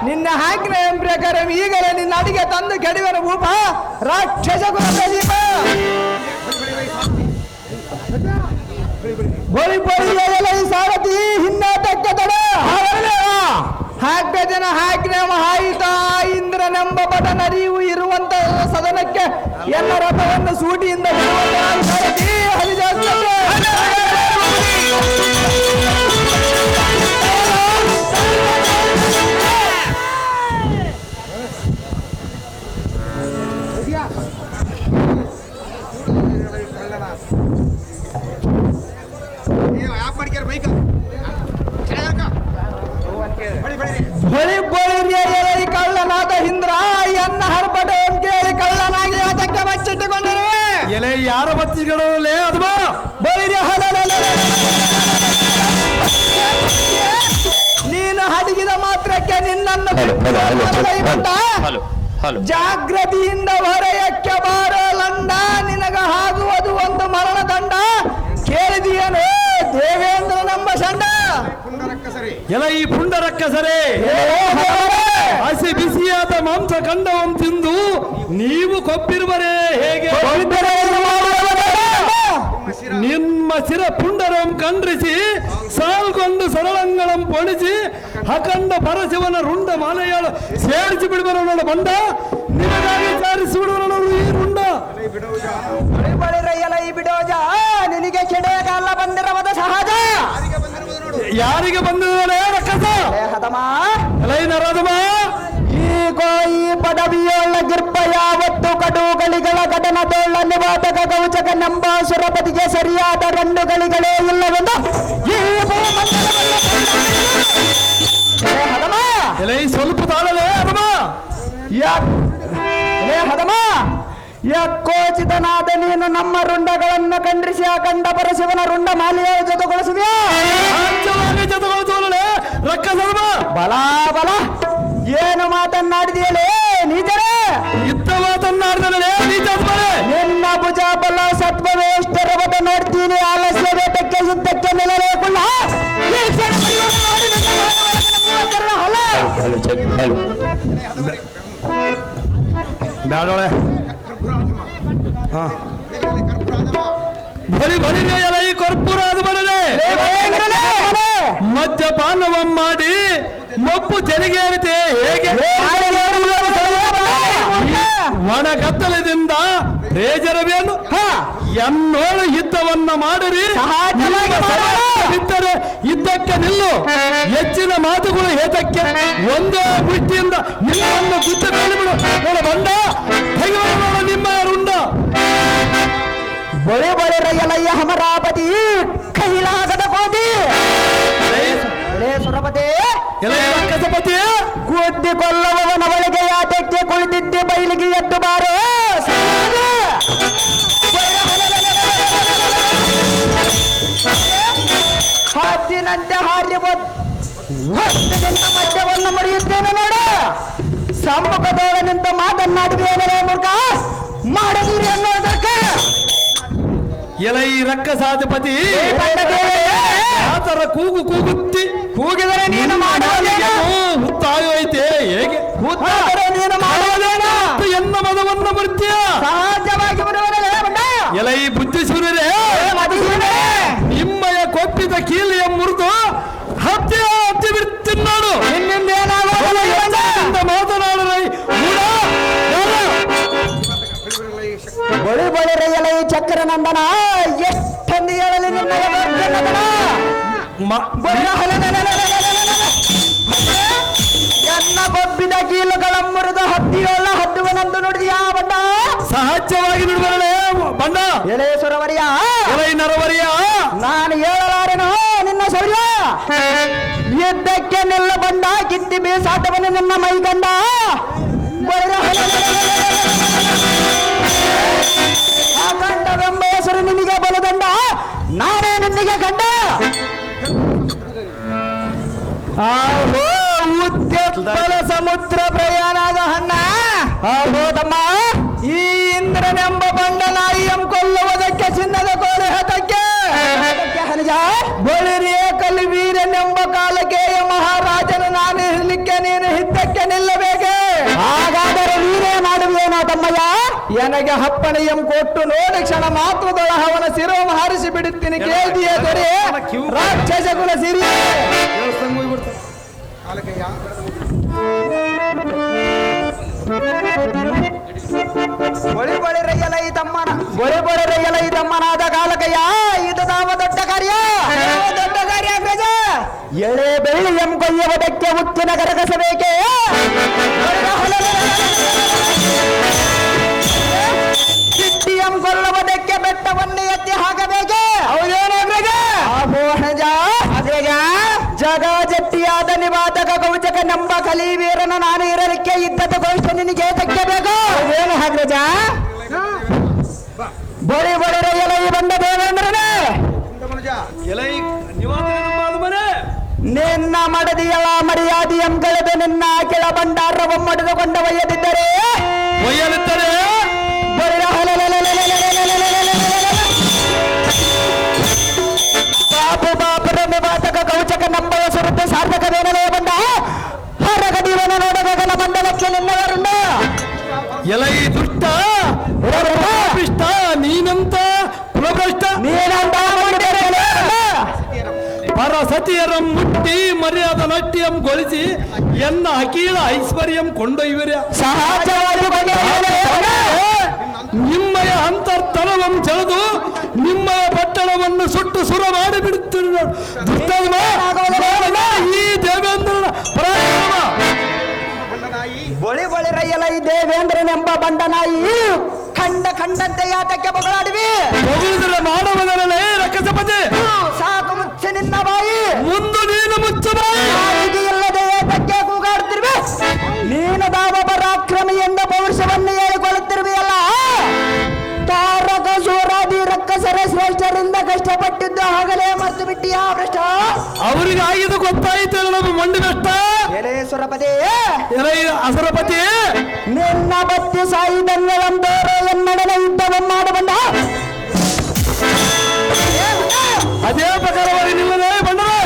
ನಿನ್ನ ಹಾಕಿನ ಪ್ರಕಾರ ಈಗಲೇ ನಿನ್ನ ಅಡಿಗೆ ತಂದು ಕೆಡುವನ ಭೂಪ ರಾಕ್ಷಸ ಕುಲದೀಪ. ಬಳಿ ಬಳಿ ಸಾರಥಿ ಹಿನ್ನಾಟಕ್ಕೆ ತಡ ಹಾಕ ಜನ ಹಾಕಿನ ಹಾಯಿತ ಇಂದ್ರನೆಂಬ ಬಟನರಿವು ಇರುವಂತ ಸದನಕ್ಕೆ ಎಲ್ಲ ರಥವನ್ನು ಸೂಟಿಯಿಂದ ಸಾರಥಿ ಹರಿದಾಸ್ತಾರೆ. ಬಳಿ ಬಳಿ ಕಳ್ಳನಾದ ಇಂದ್ರ ಎನ್ನ ಹರ್ಬಟ ಕೇಳಿ ಕಳ್ಳನಾಗಿ ಅದಕ್ಕೆ ಬಚ್ಚಿಟ್ಟುಕೊಂಡರು. ಎಲೆ ಯಾರ ಬಚ್ಚಿಗಳೇ ಅದು ಬಳಿ ನೀನು ಹಡಗಿದ ಮಾತ್ರಕ್ಕೆ ನಿನ್ನನ್ನು ಜಾಗೃತಿಯಿಂದ ಹೊರೆಯಕ್ಕೆ ಬಾರೋ ಲಂಡ. ನಿನಗ ಆಗುವುದು ಒಂದು ಮರಣದಂಡ. ಕೇಳಿದೆಯೇನು ದೇವೇಂದ್ರನೆಂಬ ಸಂಡ? ಎಲ ಈ ಪುಂಡರಕ್ಕಸರೇ, ಹಸಿ ಬಿಸಿಯಾದ ಮಾಂಸ ಕಂಡವನ್ನು ತಿಂದು ನೀವು ಕೊಬ್ಬಿರುವರೇ ಹೇಗೆ? ನಿಮ್ಮ ಸಿರ ಪುಂಡರಂ ಖಂಡ್ರಿಸಿ ಸಾಲ್ಗೊಂಡು ಸರಳಂಗಳಂ ಪೊಣಿಸಿ ಅಖಂಡ ಪರಶಿವನ ರುಂಡ ಮಾಲೆಯಾಳು ಸೇರಿಸಿ ಬಿಡುವರು ನೋಡ ಬಂಡ. ನಿನಗಾಗಿ ಸಾರಿಸಿ ಬಿಡುವರು ಈ ರುಂಡ. ಈ ಬಿಡೋಜ ನಿನಗೆ ಕೆಡೆಯ ಕಾಲ ಬಂದಿರಬಹುದು ಸಹಜ. ಯಾರಿಗೆ ಬಂದಿದ್ದಾನೆ ರಕ್ಕಸ? ಹದಮ ಎಲೈ ನರದಮ, ಈ ಪದವಿಯೋಳ ಗಿರ್ಪ ಯಾವತ್ತು ಕಡುಗಳಿಗಳ ಘಟನದೋಳ ನಿವಾದಕ ಕೌಚಕ ನಂಬಾಸುರಪತಿಗೆ ಸರಿಯಾದ ರಂಡುಗಳಿಗಳೇ ಇಲ್ಲವೆಂದು ಈ ಹದಮ ಎಲೈ ಸ್ವಲ್ಪ ತಾಳಲೇ ಹದಮ ಹದಮ ಯಾಕೋಚಿತನಾದ ನೀನು ನಮ್ಮ ರುಂಡಗಳನ್ನು ಖಂಡಿಸಿ ಆ ಕಂಡ ಪರಶಿವನ ರುಂಡ ಮಾಲೆಯ ಜೊತೆಗೊಳಿಸುವಿಯಾ ಜೊತೆಗೊಳಿಸೋಳೆ ರೊಕ್ಕ ಹದಮ ಬಲ ಬಲ ಏನು ಮಾತನ್ನಾಡಿದೆಯಲೇ ನೀಚರೇ ಇತ್ತ ಮಾತನ್ನಾಡಿದಳೆ ನೀಚ ನಿನ್ನ ಭುಜ ಬಲ ಸತ್ವವೇಷ್ಟರವದ ನೋಡ್ತೀನಿ ಆಲಸ್ಯ ವೇತಕ್ಕೆ ಯುದ್ಧಕ್ಕೆ ನಿಲ್ಲಲೇಕುಲ್ಲ ಬ್ಯಾಡೋಳೆ ಹಾ ಬರಿ ಬರಿ ಎಲ್ಲ ಈ ಕರ್ಪೂರ ಅದು ಬರದೆ ಮದ್ಯಪಾನವ ಮಾಡಿ ಮಬ್ಬು ತೆರಿಗೆರಿತೆ ಹೇಗೆ ಒಣಗತ್ತಲದಿಂದ ಬೇಜರವೇನು ಎನ್ನೋಳು ಯುದ್ಧವನ್ನ ಮಾಡಿರಿ ಬಿದ್ದರೆ ಯುದ್ಧಕ್ಕೆ ನಿಲ್ಲು ಹೆಚ್ಚಿನ ಮಾತುಗಳು ಹೇತಕ್ಕೆ ಒಂದೇ ಬುಟ್ಟಿಯಿಂದ ನಿಮ್ಮನ್ನು ಗುದ್ದ ಬೇಲಿಬಿಡು ನೋಡ ಬಂದ ನೋಡ ನಿಮ್ಮ ರುಂಡ ಬಳೆ ಬಳೆ ರಯಲಯ್ಯ ಹಮರಾಪತಿ ಕೈಲಾಗದ ಕೋಟಿ ಸುರಪತಿ ಕಸಪತಿ ಗುದ್ದಿ ಕೊಲ್ಲವನ ಒಳಗೆ ಯಾತಕ್ಕೆ ಕುಳಿತಿದ್ದೆ ಬಯಲಿಗೆ ಎದ್ದು ಬಾರೋ ಹದ್ದಿನಂತೆ ಹಾರಿ ಮಧ್ಯವನ್ನು ಮುರಿಯುತ್ತೇನೆ ನೋಡ ಸಮ್ಮುಖದೋಳ ನಿಂತ ಮಾತನ್ನಾಡಿದ್ದೇನೆ ಮೂರ್ಖ ಮಾಡದಿರಿ ಅನ್ನೋದಕ್ಕೆ ಎಲೈ ರಕ್ಕಸಾಧಿಪತಿ ಆತರ ಕೂಗು ಕೂಗುತ್ತಿ ಕೂಗಿದರೆ ನೀನು ಮಾಡೋದೇನು ಹುತ್ತಾಯೋಯ್ತೆ ಹೇಗೆ ಹುತ್ತಾದರೆ ನೀನು ಮಾಡೋದೇನು ಎನ್ನ ಮದವನ್ನ ಬರ್ತೀಯ ಸಹಜವಾಗಿ ಬರುವರೇ ಎಲೈ ಬುದ್ಧಿ ಸೂರ್ಯರೇ ನಿಮ್ಮಯ ಕೊಪ್ಪಿದ ಕೀಲಿಯ ಮುರಿದು ಹತ್ಯೆ ಹತ್ತಿ ಬಿಡ್ತೀನಿ ನೋಡು ಮಾತನಾಡರೈ ಬಳಿ ಬಳಿರೆಯಲ ಈ ಚಕ್ರ ನಂದನ ಎಷ್ಟೊಂದು ಹೇಳಲಿ ನಿನ್ನ ಎನ್ನ ಕೊಬ್ಬಿದ ಕೀಲುಗಳ ಮುರಿದ ಹತ್ತಿಯೋಳ ಹತ್ತುವನಂದು ನೋಡಿದ್ಯಾ ಬಣ್ಣ ಸಹಜವಾಗಿ ನುಡಿಬರಲೇ ಬಂಡ ಎಳೆಸುರವರಿಯ ಎಲೈ ನರವರಿಯ ನಾನು ಹೇಳಲಾರೆನು ನಿನ್ನ ಶೌರ್ಯ ಯುದ್ಧಕ್ಕೆ ನಿಲ್ಲ ಬಂಡ ಕಿತ್ತಿ ಬೀಸಾಟವನ್ನು ನಿನ್ನ ಮೈಗಂಡ ಕಂಡವೆಂಬ ಹೆಸರು ನಿನಗೆ ಬಲದಂಡ ನಾನೇ ನಿನ್ನಿಗೆ ಕಂಡ ಉದ್ಯತ್ಪಲ ಸಮುದ್ರ ಪ್ರಯಾಣದ ಹಣ್ಣ ಹೌದಮ್ಮ ಈ ಇಂದ್ರನೆಂಬ ಬಂಡ ನಾಯಿಯಂ ಕೊಲ್ಲುವುದಕ್ಕೆ ಚಿನ್ನದ ಕೋರೆ ಹತಕ್ಕೆ ಹನಿಜ ಬಳಿರಿಯ ಕಲಿ ವೀರನೆಂಬ ಕಾಲಕೇಯ ಮಹಾರಾಜನು ನಾನು ಇರಲಿಕ್ಕೆ ನೀನು ಹಿದ್ದಕ್ಕೆ ನಿಲ್ಲಬೇಕೆ ಹಾಗಾದರೆ ನೀನೇ ಮಾಡುವೇನೋ ತಮ್ಮಯ್ಯ ನನಗೆ ಹಪ್ಪಣೆಯಂ ಕೊಟ್ಟು ನೋಡಿ ಕ್ಷಣ ಮಾತ್ರದೊಳ ಅವನ ಶಿರೋಮ ಹಾರಿಸಿ ಬಿಡುತ್ತೀನಿ ಕೇಳ್ದಿಯೇ ದೊರೆ ರಾಕ್ಷಸ ಕುಲ ಸಿರಿ ಬಳಿ ಬಳಿ ರೈಯಲ ಈ ತಮ್ಮನ ಬಳಿ ಬಳಿ ರೈಯಲ ಈ ತಮ್ಮನಾದ ಕಾಲಕಯ್ಯ ಇದು ನಾಮ ದೊಡ್ಡ ಕಾರ್ಯ ದೊಡ್ಡ ಕಾರ್ಯ ಅಗ್ರಜ ಎಳೆ ಬೆಳ್ಳಿಯಂ ಕೊಯ್ಯುವುದಕ್ಕೆ ಉಕ್ಕಿನ ಕರಗಸಬೇಕೆ ಕಿಟ್ಟಿಯಂ ಕೊಲ್ಲುವುದಕ್ಕೆ ಬೆಟ್ಟವನ್ನು ಎತ್ತಿ ಹಾಕಬೇಕೆ ಹೌದೇನು ಅಗ್ರಜ ಅಗ್ರಜ ಜಗ ಜಟ್ಟಿಯಾದ ನಿವಾದಕ ಕೌಚಕ ನಂಬ ಕಲಿವೀರನ ನಾನು ಇರಲಿಕ್ಕೆ ಇದ್ದದ ಗೋಷ್ಠ ನಿನಗೆ ತಕ್ಕಬೇಕು ಏನು ಅಗ್ರಜ ಬಳಿ ಬಳಿ ರೈಯಲ ಈ ಬಂದ ದೇವೇಂದ್ರನೇ ನಿನ್ನ ಮಡದಿಯಳ ಮರ್ಯಾದೆಯಂ ಕಳೆದು ನಿನ್ನ ಕೆಳ ಭಂಡಾರವ ಮಡಿದುಕೊಂಡ ಒಯ್ಯದಿದ್ದರೆ ಬಾಪು ಬಾಪುರ ನಿವಾತಕ ಕೌಚಕ ನಂಬವ ಸುರುತ್ತ ಸಾರ್ಥಕವೇನಲೇ ಬಂದ ಹೊರಗಡಿವನ ನೋಡಗಲ ಮಂಡಲಕ್ಕೆ ನಿನ್ನವರುಂಡ ಎಲೈ ದುಷ್ಟ ಕುಲಭ್ರಷ್ಟ ನೀನಂತ ಕುಲಭ್ರಷ್ಟ ನೀನಂತ ಪರಸತಿಯರ ಮುಟ್ಟಿ ಮರ್ಯಾದ ನಟ್ಯಂ ಗೊಳಿಸಿ ಎನ್ನ ಅಕೀಲ ಐಶ್ವರ್ಯಂ ಕೊಂಡೊಯ್ಯುವಿರ ಸಹಜವಾಗಿ ನಿಮ್ಮಯ ಅಂತರ್ತನವಂ ಸೆಳೆದು ನಿಮ್ಮಯ ಪಟ್ಟಣವನ್ನು ಸುಟ್ಟು ಸುರ ಮಾಡಿ ಬಿಡುತ್ತಿರುವ ಈ ದೇವೇಂದ್ರನ ಪರಾಕ್ರಮ ಬಳಿ ಬಳಿರಯ್ಯಲೈ ದೇವೇಂದ್ರನೆಂಬ ಬಂಡನಾಯಿ ಕಂಡಂತೆ ಯಾತಕ್ಕೆ ಬಗಳಾಡಿವಿ ಮಾಡುವುದರಲ್ಲೇ ರಕ್ಕಸಪತಿ ಸಾಕು ಮುಚ್ಚೆ ನಿನ್ನ ಬಾಯಿ ಮುಂದೆ ನೀನು ಮುಚ್ಚ ನಾಲಿಗೆ ಇಲ್ಲದೆ ಏತಕ್ಕೆ ಕೂಗಾಡುತ್ತಿರುವೆ ನೀನು ದಾವ ಪರಾಕ್ರಮಿ ಎಂದ ಪೌರುಷವನ್ನು ಹೇಳಿಕೊಳ್ಳುತ್ತಿರುವೆಯಲ್ಲ ತಾರಕ ಸೂರಾದಿ ರಕ್ಕಸರ ಶ್ರೇಷ್ಠರಿಂದ ಕಷ್ಟಪಟ್ಟಿದ್ದು ಆಗಲೇ ಮರ್ತು ಬಿಟ್ಟಿಯಾ ಭ್ರಷ್ಟ ಅವರಿಗೆ ಆಗಿದ್ದು ಗೊತ್ತಾಯಿತು ನಮ್ಮ ಮಂಡಿ ಬೆಷ್ಟ ಎಲೆ ಸುರಪತಿ ಅಸರಪತಿ ನಿನ್ನ ಬತ್ತಿ ಸಾಯಿದಂಗಳಂದೋರೆ ಎನ್ನಡನ ಯುದ್ಧವನ್ನು ಮಾಡು ಬಂದ ಅದೇ ಪ್ರಕಾರವಾಗಿ ನಿಲ್ಲದೆ ಬಂದರೆ